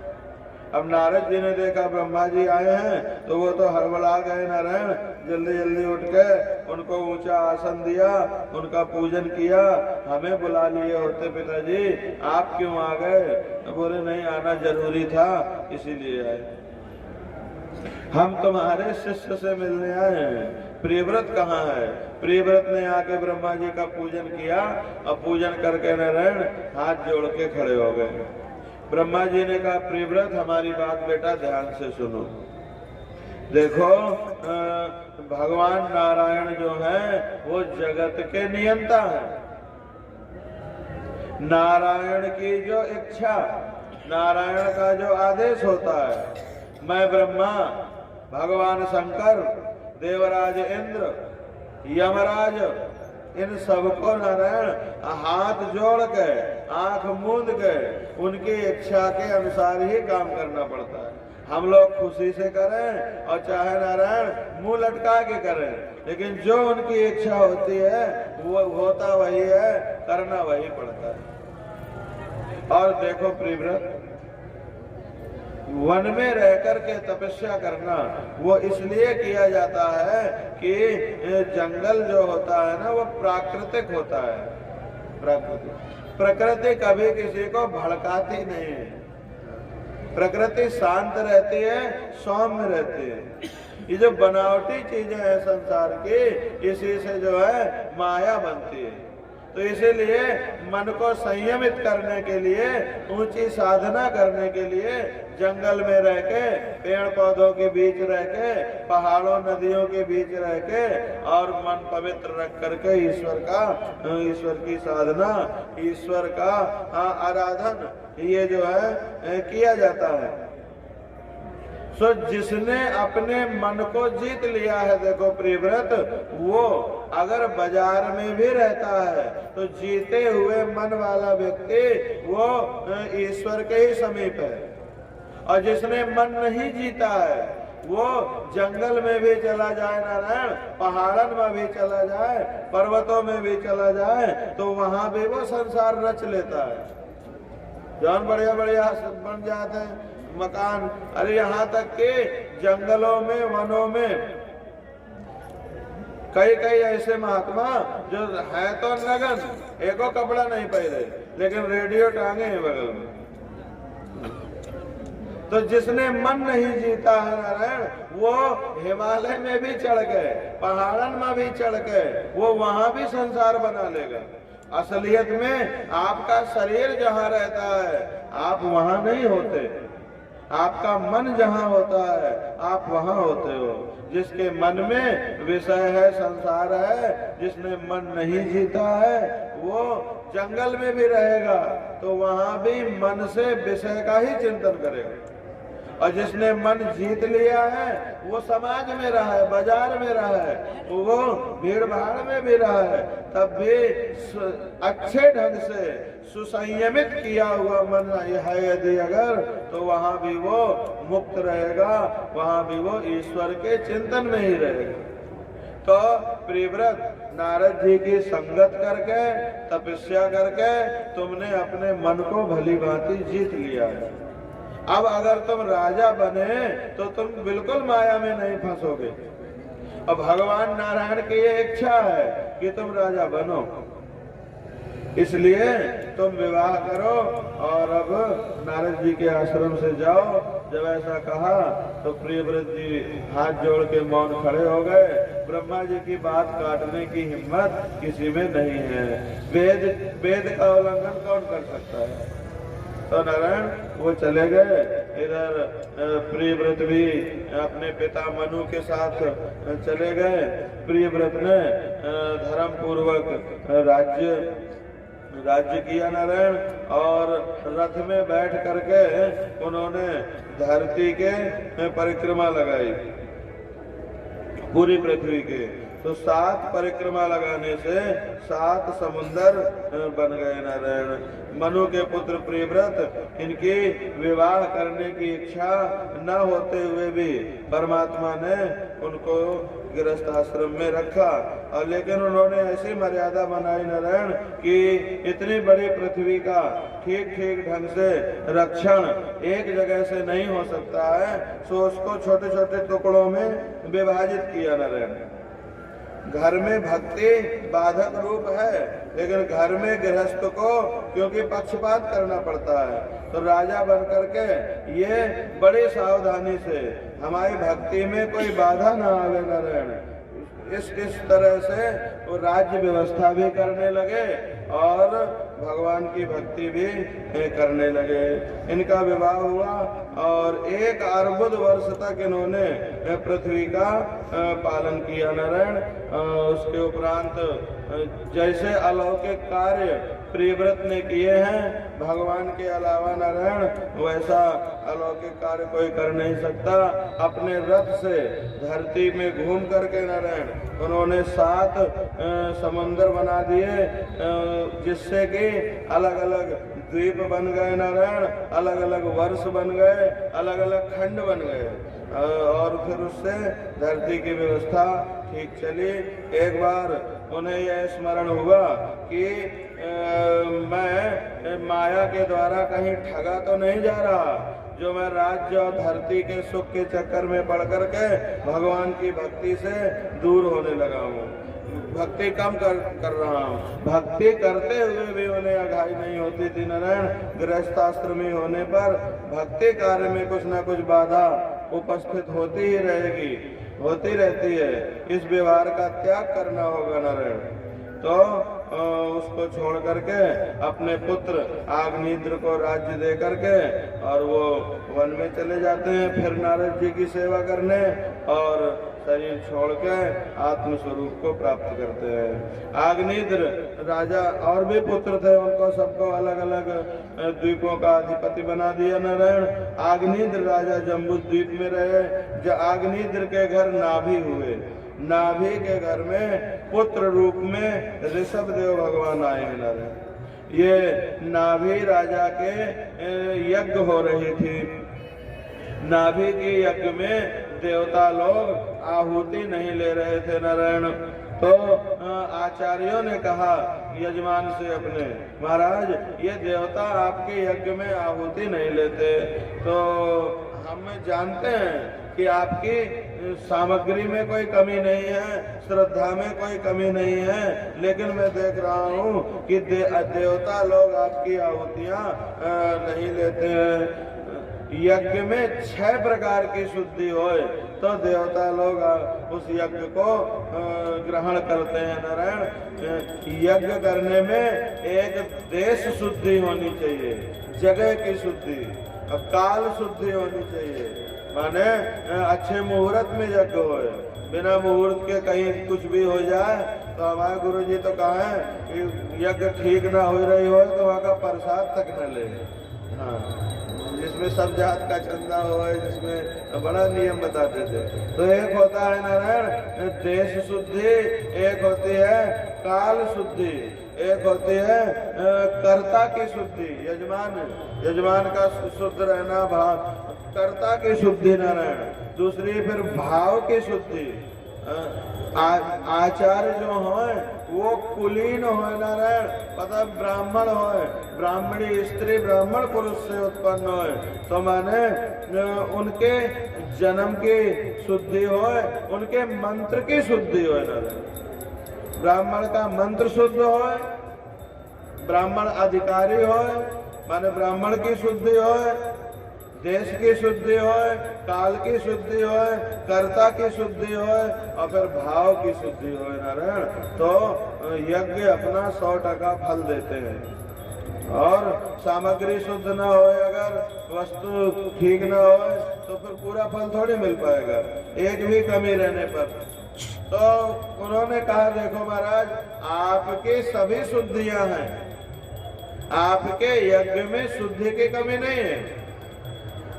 अब नारद जी ने देखा ब्रह्मा जी आए हैं तो वो तो हड़बड़ा गए। नारायण जल्दी जल्दी उठ के उनको ऊंचा आसन दिया, उनका पूजन किया। हमें बुला लिए होते पिताजी, आप क्यों आ गए? तो बोले नहीं, आना जरूरी था इसीलिए आए। हम तुम्हारे शिष्य से मिलने आए हैं, प्रियव्रत कहाँ है? प्रियव्रत ने आके ब्रह्मा जी का पूजन किया और पूजन करके नारायण हाथ जोड़ के खड़े हो गए। ब्रह्मा जी ने कहा, प्रियव्रत हमारी बात बेटा ध्यान से सुनो। देखो भगवान नारायण जो है वो जगत के नियंता है। नारायण की जो इच्छा, नारायण का जो आदेश होता है, मैं ब्रह्मा, भगवान शंकर, देवराज इंद्र, यमराज, इन सबको नारायण हाथ जोड़ के आंख मूंद के उनकी इच्छा के अनुसार ही काम करना पड़ता है। हम लोग खुशी से करें और चाहे नारायण मुंह लटका के करें, लेकिन जो उनकी इच्छा होती है वो होता वही है, करना वही पड़ता है। और देखो प्रियव्रत, वन में रहकर के तपस्या करना वो इसलिए किया जाता है कि जंगल जो होता है ना वो प्राकृतिक होता है। प्रकृति कभी किसी को भड़काती नहीं है, प्रकृति शांत रहती है, सौम्य रहती है। ये जो बनावटी चीजें हैं संसार की, इसी से जो है माया बनती है। तो इसीलिए मन को संयमित करने के लिए, ऊंची साधना करने के लिए जंगल में रह के, पेड़ पौधों के बीच रह के, पहाड़ों नदियों के बीच रह के और मन पवित्र रख करके ईश्वर की साधना, ईश्वर का आराधन ये जो है किया जाता है। सो जिसने अपने मन को जीत लिया है, देखो प्रियव्रत, वो अगर बाजार में भी रहता है तो जीते हुए मन वाला व्यक्ति वो ईश्वर के ही समीप है। और जिसने मन नहीं जीता है वो जंगल में भी चला जाए नारायण, पहाड़न में भी चला जाए, पर्वतों में भी चला जाए, तो वहां भी वो संसार रच लेता है। जौन बढ़िया बढ़िया बन जाते हैं मकान, अरे यहाँ तक के जंगलों में, वनों में कई ऐसे महात्मा जो है तो नगन, एको कपड़ा नहीं पहने, लेकिन रेडियो टांगे हैं बगल में। तो जिसने मन नहीं जीता है नारायण, वो हिमालय में भी चढ़ गए, पहाड़न में भी चढ़ गए, वो वहां भी संसार बना लेगा। असलियत में आपका शरीर जहाँ रहता है आप वहां नहीं होते, आपका मन जहाँ होता है आप वहां होते हो। जिसके मन में विषय है, संसार है, जिसने मन नहीं जीता है वो जंगल में भी रहेगा तो वहां भी मन से विषय का ही चिंतन करेगा। और जिसने मन जीत लिया है वो समाज में रहा है, बाजार में रहा है, वो भीड़ भाड़ में भी रहा है, तब भी अच्छे ढंग से सुसंयमित किया हुआ मन है यदि अगर, तो वहां भी वो मुक्त रहेगा, वहां भी वो ईश्वर के चिंतन में ही रहेगा। तो प्रियव्रत, नारद जी की संगत करके, तपस्या करके तुमने अपने मन को भली भांति जीत लिया है। अब अगर तुम राजा बने तो तुम बिल्कुल माया में नहीं फंसोगे। अब भगवान नारायण की ये इच्छा है कि तुम राजा बनो, इसलिए तुम विवाह करो और अब नारद जी के आश्रम से जाओ। जब ऐसा कहा तो प्रियव्रत जी हाथ जोड़ के मौन खड़े हो गए। ब्रह्मा जी की बात काटने की हिम्मत किसी में नहीं है। वेद का उल्लंघन कौन कर सकता है? तो नारायण वो चले गए। इधर प्रियव्रत भी अपने पिता मनु के साथ चले गए। प्रियव्रत ने धर्म पूर्वक राज्य राज्य किया नारायण, और रथ में बैठ करके उन्होंने धरती के परिक्रमा लगाई पूरी पृथ्वी के। तो 7 परिक्रमा लगाने से 7 समुंदर बन गए नारायण। मनु के पुत्र प्रियव्रत, इनकी विवाह करने की इच्छा न होते हुए भी परमात्मा ने उनको गृहस्थ आश्रम में रखा, और लेकिन उन्होंने ऐसी मर्यादा बनाई नारायण कि इतनी बड़ी पृथ्वी का ठीक ठीक ढंग से रक्षण एक जगह से नहीं हो सकता है, सो उसको छोटे छोटे टुकड़ों में विभाजित किया नारायण। घर में भक्ति बाधक रूप है, लेकिन घर में गृहस्थ को क्योंकि पक्षपात करना पड़ता है, तो राजा बन करके ये बड़ी सावधानी से हमारी भक्ति में कोई बाधा ना आवे नारायण, इस तरह से वो राज्य व्यवस्था भी करने लगे और भगवान की भक्ति भी करने लगे। इनका विवाह हुआ और 1 अर्बुद वर्ष तक इन्होंने पृथ्वी का पालन किया नारायण। उसके उपरांत जैसे अलौकिक कार्य प्रियव्रत ने किए हैं भगवान के अलावा नारायण, वैसा अलौकिक कार्य कोई कर नहीं सकता। अपने रथ से धरती में घूम करके नारायण उन्होंने 7 समुंदर बना दिए, जिससे कि अलग अलग द्वीप बन गए नारायण, अलग अलग वर्ष बन गए, अलग अलग खंड बन गए, और फिर उससे धरती की व्यवस्था ठीक चली। एक बार उन्हें यह स्मरण हुआ कि मैं माया के द्वारा कहीं ठगा तो नहीं जा रहा, जो मैं राज्य और धरती के सुख के चक्कर में पड़ करके भगवान की भक्ति से दूर होने लगा हूँ, भक्ति कम कर रहा हूँ। भक्ति करते हुए भी उन्हें अघाई नहीं होती थी नारायण। गृहस्थाश्रमी होने पर भक्ति कार्य में कुछ न कुछ बाधा उपस्थित होती ही रहेगी, होती रहती है। इस व्यवहार का त्याग करना होगा नारायण। तो उसको छोड़ करके अपने पुत्र आग्नेयद्र को राज्य दे करके और वो वन में चले जाते हैं फिर नारद जी की सेवा करने, और शरीर छोड़ के आत्म स्वरूप को प्राप्त करते हैं। आग्नेयद्र राजा और भी पुत्र थे, उनको सबको अलग अलग द्वीपों का अधिपति बना दिया नारायण। आग्नेयद्र राजा जम्बू द्वीप में रहे। जो आग्नेयद्र के घर नाभि हुए, नाभि के घर में पुत्र रूप में ऋषभ देव भगवान आए हैं नारायण। ये नाभि राजा के यज्ञ हो रही थी। नाभि के यज्ञ में देवता लोग आहुति नहीं ले रहे थे नारायण। तो आचार्यों ने कहा यजमान से अपने, महाराज ये देवता आपके यज्ञ में आहुति नहीं लेते, तो हम जानते हैं कि आपकी सामग्री में कोई कमी नहीं है, श्रद्धा में कोई कमी नहीं है, लेकिन मैं देख रहा हूँ कि देवता लोग आपकी आहुतियाँ नहीं लेते हैं। यज्ञ में 6 प्रकार की शुद्धि होए तो देवता लोग उस यज्ञ को ग्रहण करते हैं नारायण। यज्ञ करने में एक देश शुद्धि होनी चाहिए, जगह की शुद्धि, और काल शुद्धि होनी चाहिए। माने अच्छे मुहूर्त में यज्ञ होए, बिना मुहूर्त के कहीं कुछ भी हो जाए तो हमारे गुरु जी तो कहा है कि यज्ञ ठीक ना हो रही हो तो वहाँ का प्रसाद तक न ले। हाँ, जिसमें सब जात का चंदा हो, जिसमें बड़ा नियम बताते थे। तो एक होता है नारायण देश शुद्धि, एक होती है काल शुद्धि, एक होती है कर्ता की शुद्धि, यजमान का शुद्ध रहना, भाव कर्ता की शुद्धि नारायण। दूसरी फिर भाव की शुद्धि। आचार्य जो हो वो कुलीन हो नारायण, पता ब्राह्मण हो, ब्राह्मणी स्त्री ब्राह्मण पुरुष से उत्पन्न हो, तो माने उनके जन्म की शुद्धि हो, उनके मंत्र की शुद्धि हो नारायण। ब्राह्मण का मंत्र शुद्ध हो, ब्राह्मण अधिकारी हो, माने ब्राह्मण की शुद्धि हो, देश की शुद्धि हो, काल की शुद्धि हो, कर्ता की शुद्धि हो, और फिर भाव की शुद्धि हो नारायण। तो यज्ञ अपना 100% फल देते हैं। और सामग्री शुद्ध न हो, अगर वस्तु ठीक न हो तो फिर पूरा फल थोड़ी मिल पाएगा, एक भी कमी रहने पर। तो उन्होंने कहा देखो महाराज आपकी सभी शुद्धियां हैं, आपके यज्ञ में शुद्धि की कमी नहीं है।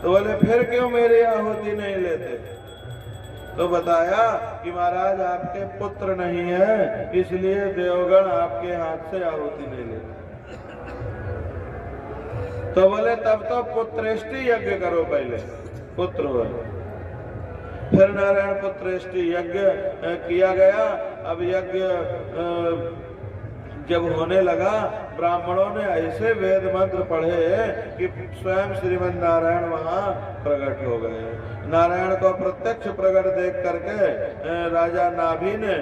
तो बोले फिर क्यों मेरी आहुति नहीं लेते? तो बताया कि महाराज आपके पुत्र नहीं है, इसलिए देवगण आपके हाथ से आहुति नहीं लेते। तो बोले तब तो पुत्रेष्टि यज्ञ करो पहले, पुत्र हो। फिर नारायण पुत्रेष्टि यज्ञ किया गया। अब यज्ञ जब होने लगा, ब्राह्मणों ने ऐसे वेद मंत्र पढ़े कि स्वयं श्रीमन नारायण वहां प्रकट हो गए। नारायण को प्रत्यक्ष प्रकट देख करके राजा नाभि ने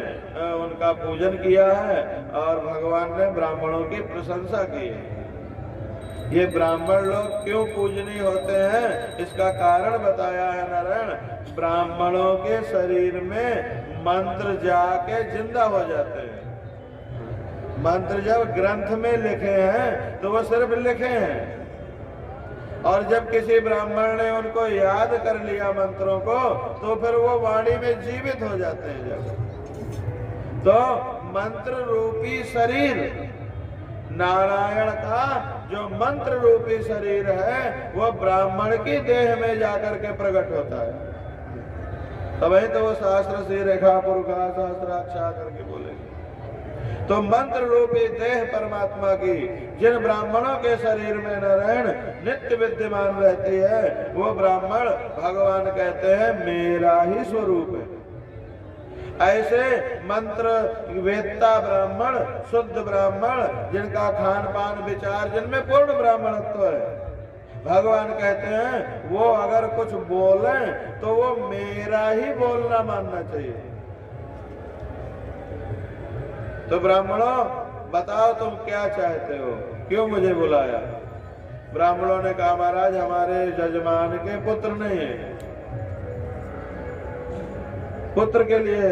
उनका पूजन किया है और भगवान ने ब्राह्मणों की प्रशंसा की है। ये ब्राह्मण लोग क्यों पूजनीय होते हैं, इसका कारण बताया है नारायण। ब्राह्मणों के शरीर में मंत्र जाके जिंदा हो जाते हैं। मंत्र जब ग्रंथ में लिखे हैं तो वो सिर्फ लिखे हैं, और जब किसी ब्राह्मण ने उनको याद कर लिया मंत्रों को, तो फिर वो वाणी में जीवित हो जाते हैं। जब तो मंत्र रूपी शरीर, नारायण का जो मंत्र रूपी शरीर है, वो ब्राह्मण की देह में जाकर के प्रकट होता है। तभी तो वो शास्त्र से रेखा पुरुखा शास्त्राक्षा करके बोलेंगे। तो मंत्र रूपी देह परमात्मा की जिन ब्राह्मणों के शरीर में नारायण नित्य विद्यमान रहती है, वो ब्राह्मण भगवान कहते हैं मेरा ही स्वरूप है। ऐसे मंत्र वेदता ब्राह्मण, शुद्ध ब्राह्मण, जिनका खान पान विचार जिनमें पूर्ण ब्राह्मणत्व है, भगवान कहते हैं वो अगर कुछ बोले तो वो मेरा ही बोलना मानना चाहिए। तो ब्राह्मणों बताओ तुम क्या चाहते हो, क्यों मुझे बुलाया? ब्राह्मणों ने कहा महाराज हमारे जजमान के पुत्र नहीं है, पुत्र के लिए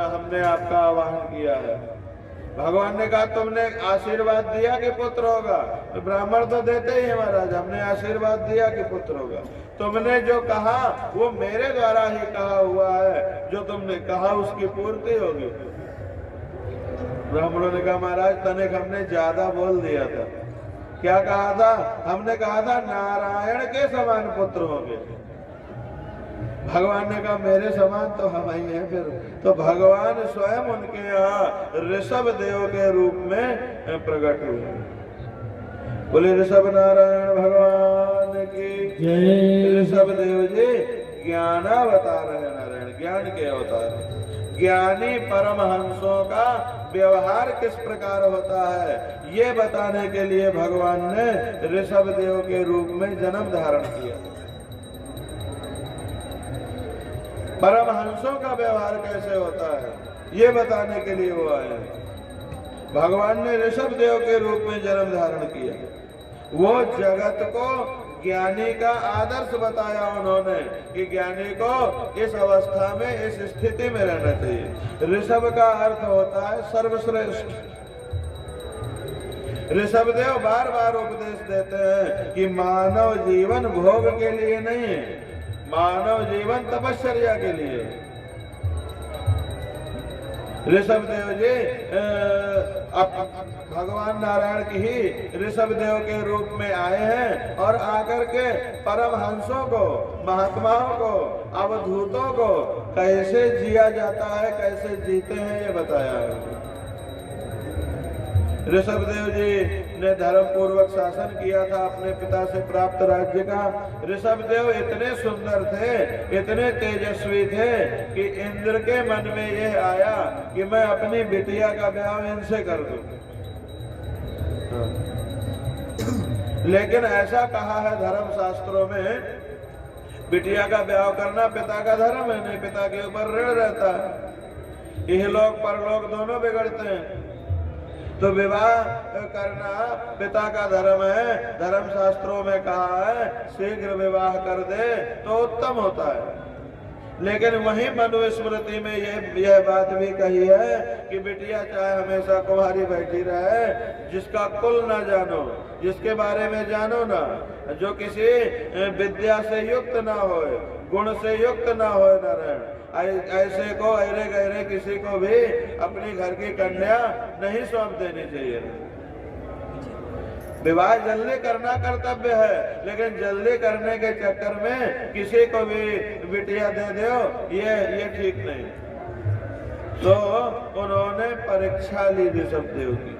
हमने आपका आह्वान किया है। भगवान ने कहा तुमने आशीर्वाद दिया कि पुत्र होगा? तो ब्राह्मण तो देते ही है महाराज, हमने आशीर्वाद दिया कि पुत्र होगा। तुमने जो कहा वो मेरे द्वारा ही कहा हुआ है, जो तुमने कहा उसकी पूर्ति होगी। ब्राह्मणों ने कहा महाराज तनिक हमने ज्यादा बोल दिया था। क्या कहा था? हमने कहा था नारायण के समान पुत्र होंगे। भगवान ने कहा मेरे समान तो हम ही हैं। फिर तो भगवान स्वयं उनके यहाँ ऋषभ देव के रूप में प्रकट हुए। बोले ऋषभ नारायण भगवान की जय। ऋषभ देव जी ज्ञानावतार है नारायण, ज्ञान के अवतार। ज्ञानी परमहंसों का व्यवहार किस प्रकार होता है, ये बताने के लिए भगवान ने ऋषभ देव के रूप में जन्म धारण किया। परमहंसों का व्यवहार कैसे होता है ये बताने के लिए वो आए। भगवान ने ऋषभ देव के रूप में जन्म धारण किया। वो जगत को ज्ञानी का आदर्श बताया उन्होंने कि ज्ञानी को इस अवस्था में, इस स्थिति में रहना चाहिए। ऋषभ का अर्थ होता है सर्वश्रेष्ठ। ऋषभ देव बार बार उपदेश देते हैं कि मानव जीवन भोग के लिए नहीं है, मानव जीवन तपश्चर्या के लिए। ऋषभ देव जी भगवान नारायण की ही ऋषभ देव के रूप में आए हैं और आकर के परमहंसों को, महात्माओं को, अवधूतों को कैसे जिया जाता है, कैसे जीते हैं ये बताया है। ऋषभ देव जी ने धर्म पूर्वक शासन किया था अपने पिता से प्राप्त राज्य का। ऋषभ देव इतने सुंदर थे, इतने तेजस्वी थे कि इंद्र के मन में यह आया कि मैं अपनी बिटिया का ब्याह इनसे कर दूं। लेकिन ऐसा कहा है धर्म शास्त्रों में, बिटिया का ब्याह करना पिता का धर्म है, नहीं पिता के ऊपर ऋण रहता है। इहलोक परलोक दोनों बिगड़ते हैं, तो विवाह करना पिता का धर्म है। धर्म शास्त्रों में कहा है शीघ्र विवाह कर दे तो उत्तम होता है। लेकिन वहीं मनुस्मृति में यह बात भी कही है कि बिटिया चाहे हमेशा कुंवारी बैठी रहे, जिसका कुल ना जानो, जिसके बारे में जानो ना, जो किसी विद्या से युक्त ना हो, गुण से युक्त ना हो नारायण, ऐसे को अरे गहरे किसी को भी अपनी घर की कन्या नहीं सौंप देनी चाहिए। विवाह जल्दी करना कर्तव्य है, लेकिन जल्दी करने के चक्कर में किसी को भी बिटिया दे दो, ये ठीक नहीं। तो उन्होंने परीक्षा ली ऋषभदेव की।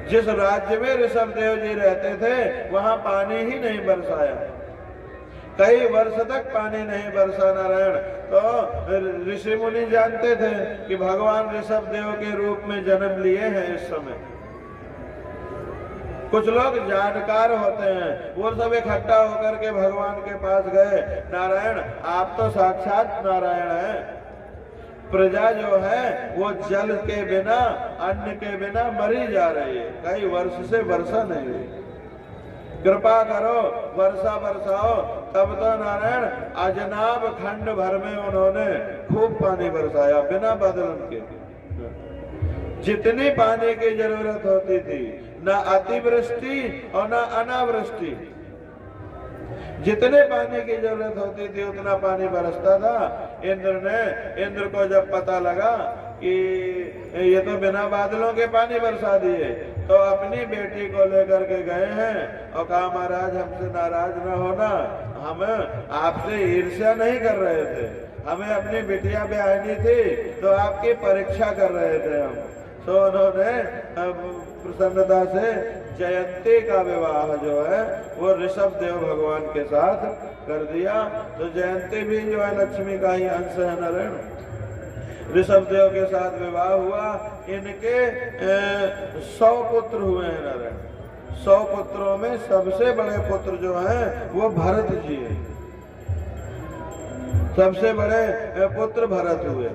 जिस राज्य में ऋषभदेव जी रहते थे वहां पानी ही नहीं बरसाया, कई वर्ष तक पानी नहीं बरसा नारायण। तो ऋषि मुनि जानते थे कि भगवान ऋषभदेव के रूप में जन्म लिए हैं इस समय। कुछ लोग जानकार होते हैं, वो सब इकट्ठा होकर के भगवान के पास गए, नारायण आप तो साक्षात नारायण हैं, प्रजा जो है वो जल के बिना अन्न के बिना मरी जा रही है, कई वर्ष से वर्षा नहीं हुई, कृपा करो वर्षा बरसाओ। तब तो नारायण अजनाब खंड भर में उन्होंने खूब पानी बरसाया बिना बदलन के। जितनी पानी की जरूरत होती थी, न अतिवृष्टि और न अनावृष्टि, जितने पानी की जरूरत होती थी उतना पानी बरसता था। इंद्र को जब पता लगा कि ये तो बिना बादलों के पानी बरसा दिए, तो अपनी बेटी को लेकर के गए हैं और कहा महाराज हमसे नाराज न होना, हम आपसे ईर्ष्या नहीं कर रहे थे, हमें अपनी बिटिया ब्याहनी थी तो आपकी परीक्षा कर रहे थे हम। तो उन्होंने प्रसन्नता से जयंती का विवाह जो है वो ऋषभदेव भगवान के साथ कर दिया। तो जयंती भी जो है लक्ष्मी का ही अंश है नारायण। ऋषभदेव के साथ विवाह हुआ, इनके 100 पुत्र हुए हैं नारायण। 100 पुत्रों में सबसे बड़े पुत्र जो हैं वो भरत जी हैं, सबसे बड़े पुत्र भरत हुए।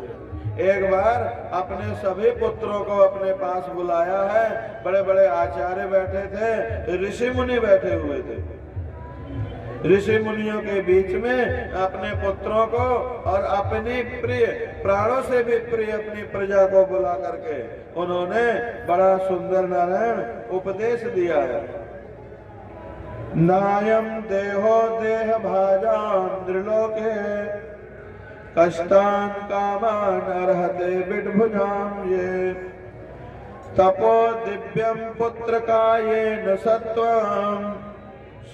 एक बार अपने सभी पुत्रों को अपने पास बुलाया है, बड़े बड़े आचार्य बैठे थे, ऋषि मुनि बैठे हुए थे। ऋषि मुनियों के बीच में अपने पुत्रों को और अपनी प्रिय प्राणों से भी प्रिय अपनी प्रजा को बुला करके उन्होंने बड़ा सुंदर नारायण उपदेश दिया है। नायम देहो देह भाजाम त्रिलोके कष्टान कामान अर्हते बिडभुजाम ये तपो दिव्यम पुत्र कायेन सत्वम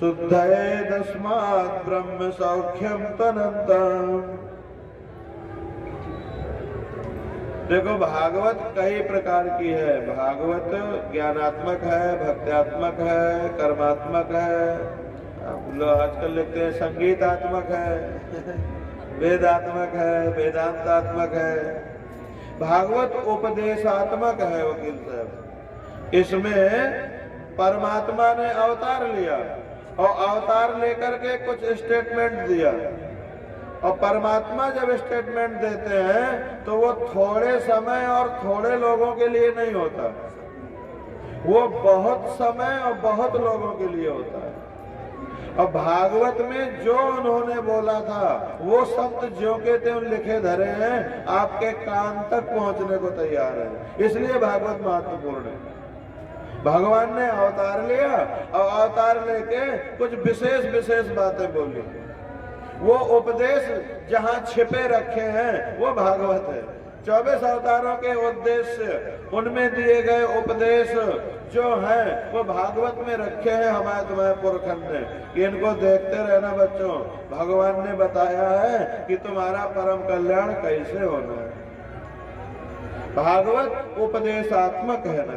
शुद्धये तस्मात् ब्रह्म सौख्यम तनन्तम। देखो भागवत कई प्रकार की है, भागवत ज्ञानात्मक है, भक्त्यात्मक है, कर्मात्मक है, आप लोग आजकल लिखते हैं संगीतात्मक है, वेदात्मक है, वेदांतात्मक है। भागवत उपदेशात्मक है वकील साहब। इसमें परमात्मा ने अवतार लिया और अवतार लेकर के कुछ स्टेटमेंट दिया, और परमात्मा जब स्टेटमेंट देते हैं तो वो थोड़े समय और थोड़े लोगों के लिए नहीं होता, वो बहुत समय और बहुत लोगों के लिए होता है। और भागवत में जो उन्होंने बोला था वो शब्द जो के त्यों लिखे धरे हैं, आपके कान तक पहुंचने को तैयार है, इसलिए भागवत महत्वपूर्ण है। भगवान ने अवतार लिया और अवतार लेके कुछ विशेष विशेष बातें बोली, वो उपदेश जहां छिपे रखे हैं वो भागवत है। 24 अवतारों के उद्देश्य, उनमें दिए गए उपदेश जो हैं वो भागवत में रखे हैं हमारे तुम्हारे पुरखन ने। इनको देखते रहना बच्चों, भगवान ने बताया है कि तुम्हारा परम कल्याण कैसे होना है। भागवत उपदेशात्मक है ना।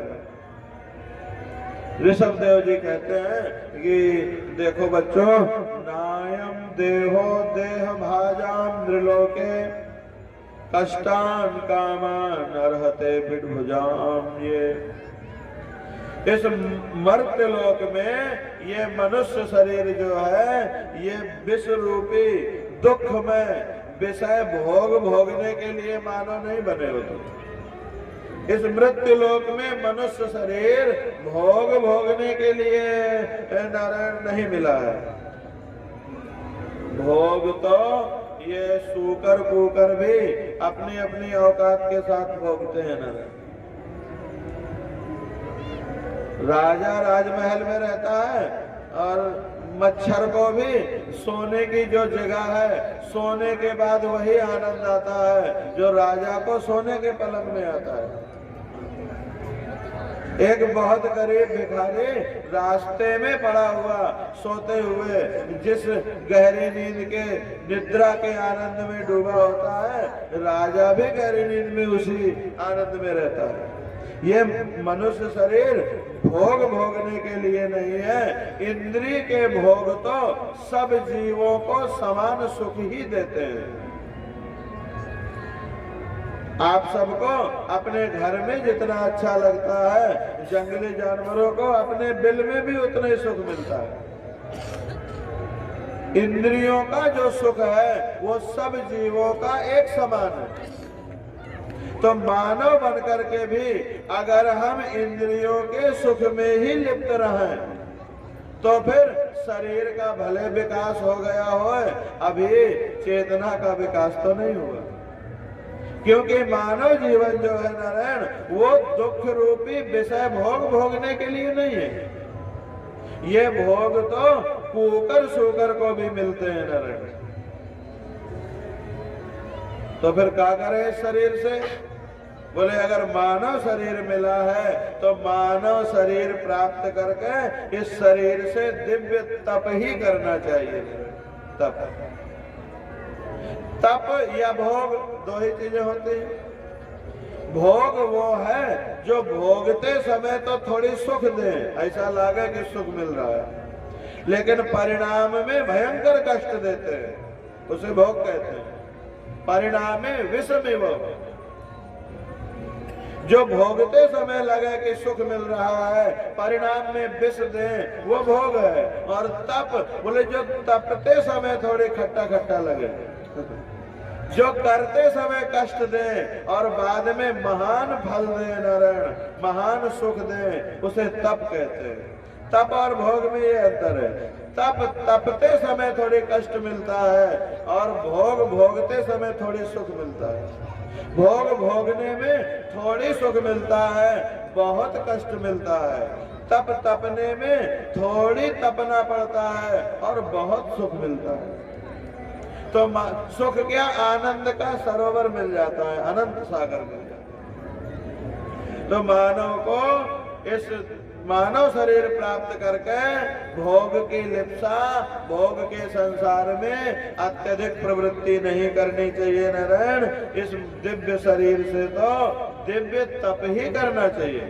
ऋषभदेव जी कहते हैं कि देखो बच्चों, नायम देहो देह भाजाम त्रिलोके कष्टान कामान अर्हते बिडभुजाम। ये इस मर्त्य लोक में ये मनुष्य शरीर जो है ये विष रूपी दुख में विषय भोग भोगने के लिए मानव नहीं बने होते। इस मृत्यु लोक में मनुष्य शरीर भोग भोगने के लिए नारायण नहीं मिला है। भोग तो ये सूकर कुकर भी अपनी अपनी औकात के साथ भोगते हैं ना। राजा राजमहल में रहता है और मच्छर को भी सोने की जो जगह है, सोने के बाद वही आनंद आता है जो राजा को सोने के पलंग में आता है। एक बहुत गरीब भिखारी रास्ते में पड़ा हुआ सोते हुए जिस गहरी नींद के निद्रा के आनंद में डूबा होता है, राजा भी गहरी नींद में उसी आनंद में रहता है। ये मनुष्य शरीर भोग भोगने के लिए नहीं है। इंद्रिय के भोग तो सब जीवों को समान सुख ही देते हैं। आप सबको अपने घर में जितना अच्छा लगता है, जंगली जानवरों को अपने बिल में भी उतना ही सुख मिलता है। इंद्रियों का जो सुख है वो सब जीवों का एक समान है। तो मानव बनकर के भी अगर हम इंद्रियों के सुख में ही लिप्त रहें तो फिर शरीर का भले विकास हो गया हो, अभी चेतना का विकास तो नहीं हुआ। क्योंकि मानव जीवन जो है नारायण, वो दुख रूपी विषय भोग भोगने के लिए नहीं है। ये भोग तो कुकर सूकर को भी मिलते हैं नारायण। तो फिर क्या करें इस शरीर से? बोले अगर मानव शरीर मिला है तो मानव शरीर प्राप्त करके इस शरीर से दिव्य तप ही करना चाहिए। तप तप या भोग दो ही चीजें होती हैं। भोग वो है जो भोगते समय तो थोड़ी सुख दे, ऐसा लगे कि सुख मिल रहा है, लेकिन परिणाम में भयंकर कष्ट देते हैं, उसे भोग कहते हैं। परिणाम में विषमिव, जो भोगते समय लगे कि सुख मिल रहा है, परिणाम में विष दे, वो भोग है। और तप बोले जो तपते समय थोड़े खट्टा खट्टा लगे, जो करते समय कष्ट दे और बाद में महान फल दे नारायण, महान सुख दे, उसे तप कहते हैं। तप और भोग में ये अंतर है। तप तपते समय थोड़ी कष्ट मिलता है और भोग भोगते समय थोड़ी सुख मिलता है। भोग भोगने में थोड़ी सुख मिलता है, बहुत कष्ट मिलता है। तप तपने में थोड़ी तपना पड़ता है और बहुत सुख मिलता है। तो सुख क्या, आनंद का सरोवर मिल जाता है, अनंत सागर मिल जाता है। तो मानव को इस मानव शरीर प्राप्त करके भोग की लिप्सा, भोग के संसार में अत्यधिक प्रवृत्ति नहीं करनी चाहिए नारायण। इस दिव्य शरीर से तो दिव्य तप ही करना चाहिए,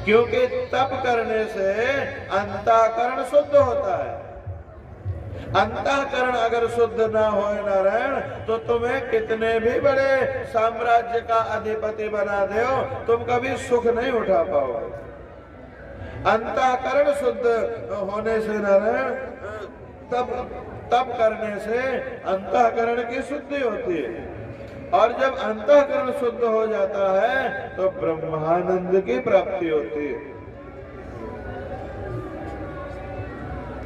क्योंकि तप करने से अंतःकरण शुद्ध होता है। अंतःकरण अगर शुद्ध ना हो नारायण, तो तुम्हें कितने भी बड़े साम्राज्य का अधिपति बना दो, तुम कभी सुख नहीं उठा पाओगे। अंतःकरण शुद्ध होने से नारायण, तप करने से अंतःकरण की शुद्धि होती है। और जब अंतःकरण शुद्ध हो जाता है तो ब्रह्मानंद की प्राप्ति होती है।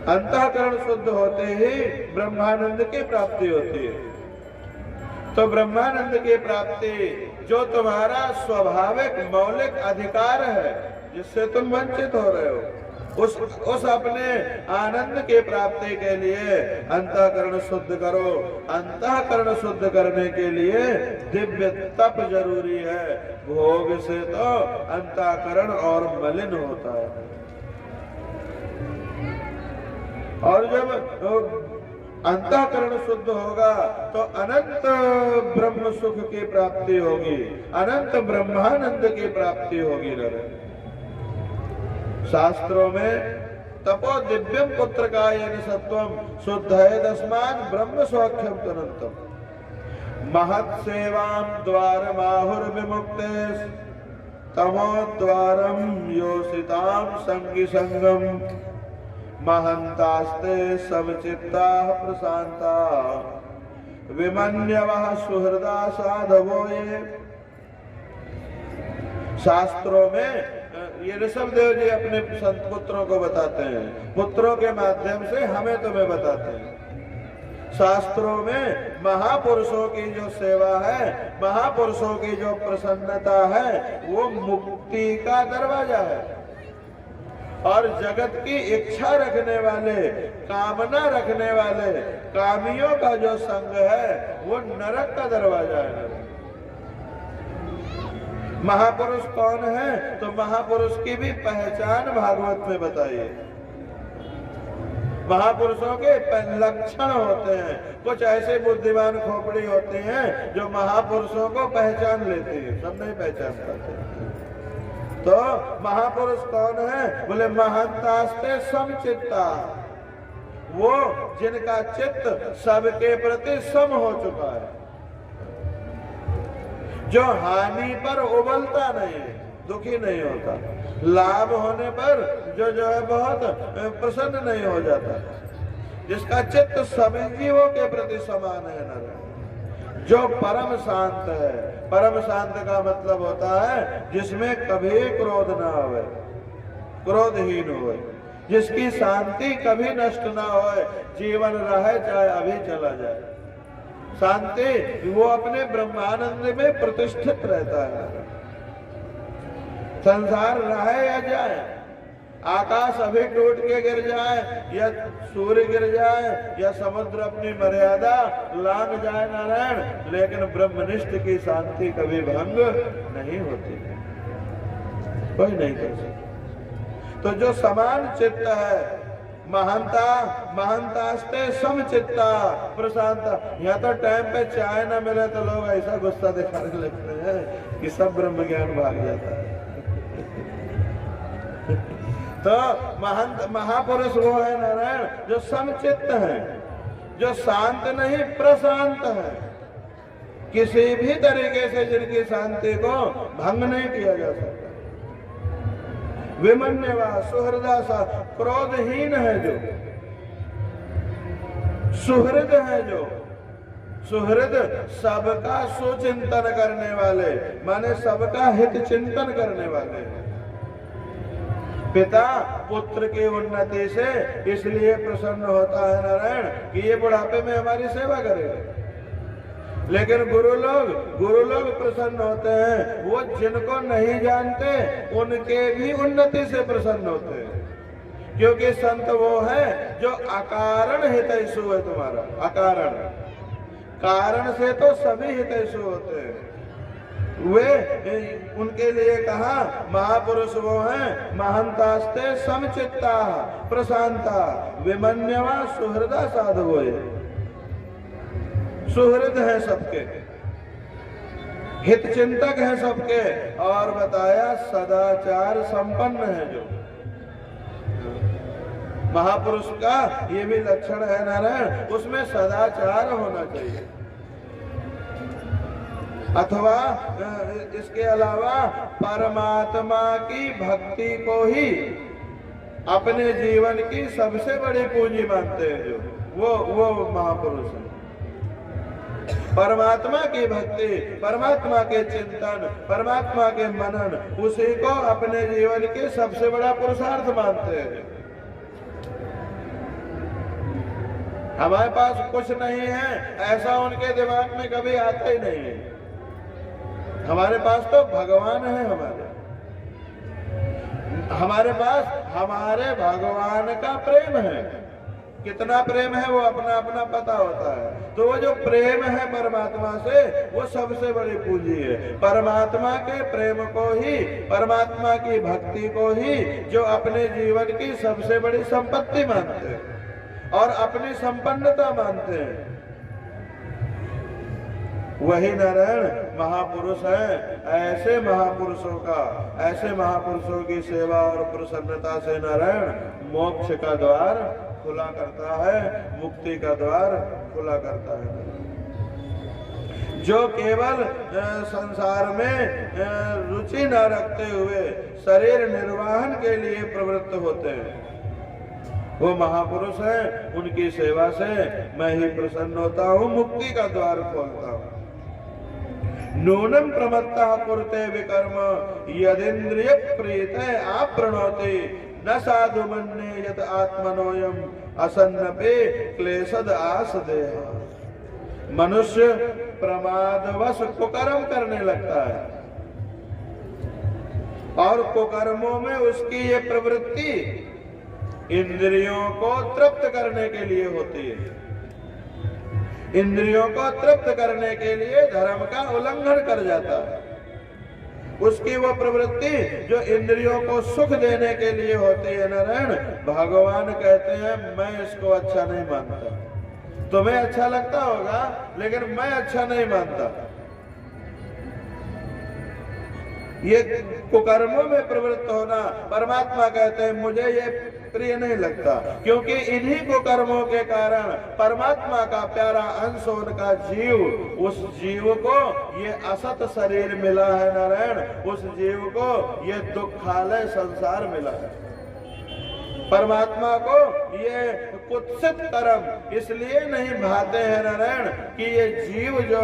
अंतःकरण शुद्ध होते ही ब्रह्मानंद की प्राप्ति होती है। तो ब्रह्मानंद की प्राप्ति जो तुम्हारा स्वाभाविक मौलिक अधिकार है, जिससे तुम वंचित हो रहे हो, उस अपने आनंद की प्राप्ति के लिए अंतःकरण शुद्ध करो। अंतःकरण शुद्ध करने के लिए दिव्य तप जरूरी है। भोग से तो अंतःकरण और मलिन होता है। और जब अंतःकरण शुद्ध होगा तो अनंत ब्रह्म सुख की प्राप्ति होगी, अनंत ब्रह्मानंद की प्राप्ति होगी। शास्त्रों में तपो दिव्यम पुत्र का यन सत्वम शुद्ध है दस्मान ब्रह्म सौख्यम तुरंतम महत् सेवाम द्वार माहुर विमुक्ते तमो द्वारम योषिताम संगी संगम महंतास्ते समचित्ता प्रशांता विमन्यवः सुहृदा साधवो ये। शास्त्रों में ये ऋषभ देव जी अपने संत पुत्रों को बताते हैं, पुत्रों के माध्यम से हमें तुम्हें बताते हैं। शास्त्रों में महापुरुषों की जो सेवा है, महापुरुषों की जो प्रसन्नता है, वो मुक्ति का दरवाजा है। और जगत की इच्छा रखने वाले, कामना रखने वाले कामियों का जो संग है, वो नरक का दरवाजा है। महापुरुष कौन है? तो महापुरुष की भी पहचान भागवत में बताइए। महापुरुषों के लक्षण होते हैं। कुछ ऐसे बुद्धिमान खोपड़ी होते हैं जो महापुरुषों को पहचान लेते हैं, सब नहीं पहचान पाते। तो महापुरुष कौन है? बोले महांतास्ते समचित्ता, वो जिनका चित्त सबके प्रति सम हो चुका है, जो हानि पर उबलता नहीं, दुखी नहीं होता, लाभ होने पर जो है बहुत प्रसन्न नहीं हो जाता, जिसका चित्त सभी जीवों के प्रति समान है न, जो परम शांत है। परम शांत का मतलब होता है जिसमें कभी क्रोध ना होवे, क्रोधहीन होवे, जिसकी शांति कभी नष्ट ना होए, जीवन रहे चाहे अभी चला जाए, शांति वो अपने ब्रह्मानंद में प्रतिष्ठित रहता है। संसार रहे या जाए, आकाश अभी टूट के गिर जाए या सूर्य गिर जाए या समुद्र अपनी मर्यादा लांघ जाए नारायण, लेकिन ब्रह्मनिष्ठ की शांति कभी भंग नहीं होती, कोई नहीं कर सकता। तो जो समान चित्त है, महांतास्ते समचित्ता प्रशांता। यहाँ तो टाइम पे चाय ना मिले तो लोग ऐसा गुस्सा दिखाने लगते हैं कि सब ब्रह्म ज्ञान भाग जाता है। तो महापुरुष वो है नारायण जो समचित्त है, जो शांत नहीं प्रशांत है, किसी भी तरीके से जिनकी शांति को भंग नहीं किया जा सकता। विमन्यवा सुहृदा, क्रोधहीन है जो, सुहृद है जो, सुहृद सबका सुचिंतन करने वाले, माने सबका हित चिंतन करने वाले। पिता पुत्र की उन्नति से इसलिए प्रसन्न होता है नारायण कि ये बुढ़ापे में हमारी सेवा करेगा, लेकिन गुरु लोग प्रसन्न होते हैं, वो जिनको नहीं जानते उनके भी उन्नति से प्रसन्न होते हैं, क्योंकि संत वो है जो अकारण हितैषु है तुम्हारा, अकारण, कारण से तो सभी हितैषु होते हैं। वे उनके लिए कहा महापुरुष वो हैं महांतास्ते समचित्ता प्रशांता विमन्यवा सुहृदा साधवो, सुहृद है सबके, हित चिंतक है सबके, और बताया सदाचार संपन्न है जो। महापुरुष का ये भी लक्षण है नारायण, उसमें सदाचार होना चाहिए। अथवा इसके अलावा परमात्मा की भक्ति को ही अपने जीवन की सबसे बड़ी पूंजी मानते हैं जो वो महापुरुष है। परमात्मा की भक्ति, परमात्मा के चिंतन, परमात्मा के मनन, उसी को अपने जीवन के सबसे बड़ा पुरुषार्थ मानते हैं। हमारे पास कुछ नहीं है ऐसा उनके दिमाग में कभी आता ही नहीं है। हमारे पास तो भगवान है, हमारे पास हमारे भगवान का प्रेम है। कितना प्रेम है वो अपना अपना पता होता है। तो वो जो प्रेम है परमात्मा से, वो सबसे बड़ी पूंजी है। परमात्मा के प्रेम को ही, परमात्मा की भक्ति को ही जो अपने जीवन की सबसे बड़ी संपत्ति मानते हैं और अपनी संपन्नता मानते हैं, वही नारायण महापुरुष है। ऐसे महापुरुषों की सेवा और प्रसन्नता से नारायण मोक्ष का द्वार खुला करता है, मुक्ति का द्वार खुला करता है। जो केवल संसार में रुचि न रखते हुए शरीर निर्वाहन के लिए प्रवृत्त होते हैं, वो महापुरुष हैं। उनकी सेवा से मैं ही प्रसन्न होता हूँ, मुक्ति का द्वार खोलता हूँ। नूनम प्रमत्ता कुरुते विकर्म यदिन्द्रिय प्रीते आप्रणोते न साधु मन्ये यत आत्मनोयम असन्नपे क्लेशद आस देह। मनुष्य प्रमादवश कुकर्म करने लगता है और कुकर्मों में उसकी ये प्रवृत्ति इंद्रियों को तृप्त करने के लिए होती है। इंद्रियों को तृप्त करने के लिए धर्म का उल्लंघन कर जाता है उसकी वो प्रवृत्ति जो इंद्रियों को सुख देने के लिए होती है नारायण, भगवान कहते हैं मैं इसको अच्छा नहीं मानता। तुम्हें अच्छा लगता होगा लेकिन मैं अच्छा नहीं मानता। ये कुकर्मों में प्रवृत्त होना परमात्मा कहते हैं मुझे ये प्रिय नहीं लगता, क्योंकि इन्हीं कुकर्मों के कारण परमात्मा का प्यारा अंश उनका जीव, उस जीव को ये असत शरीर मिला है नारायण, उस जीव को ये दुखालय संसार मिला है। परमात्मा को ये कुत्सित कर्म इसलिए नहीं भाते हैं नारायण कि ये जीव जो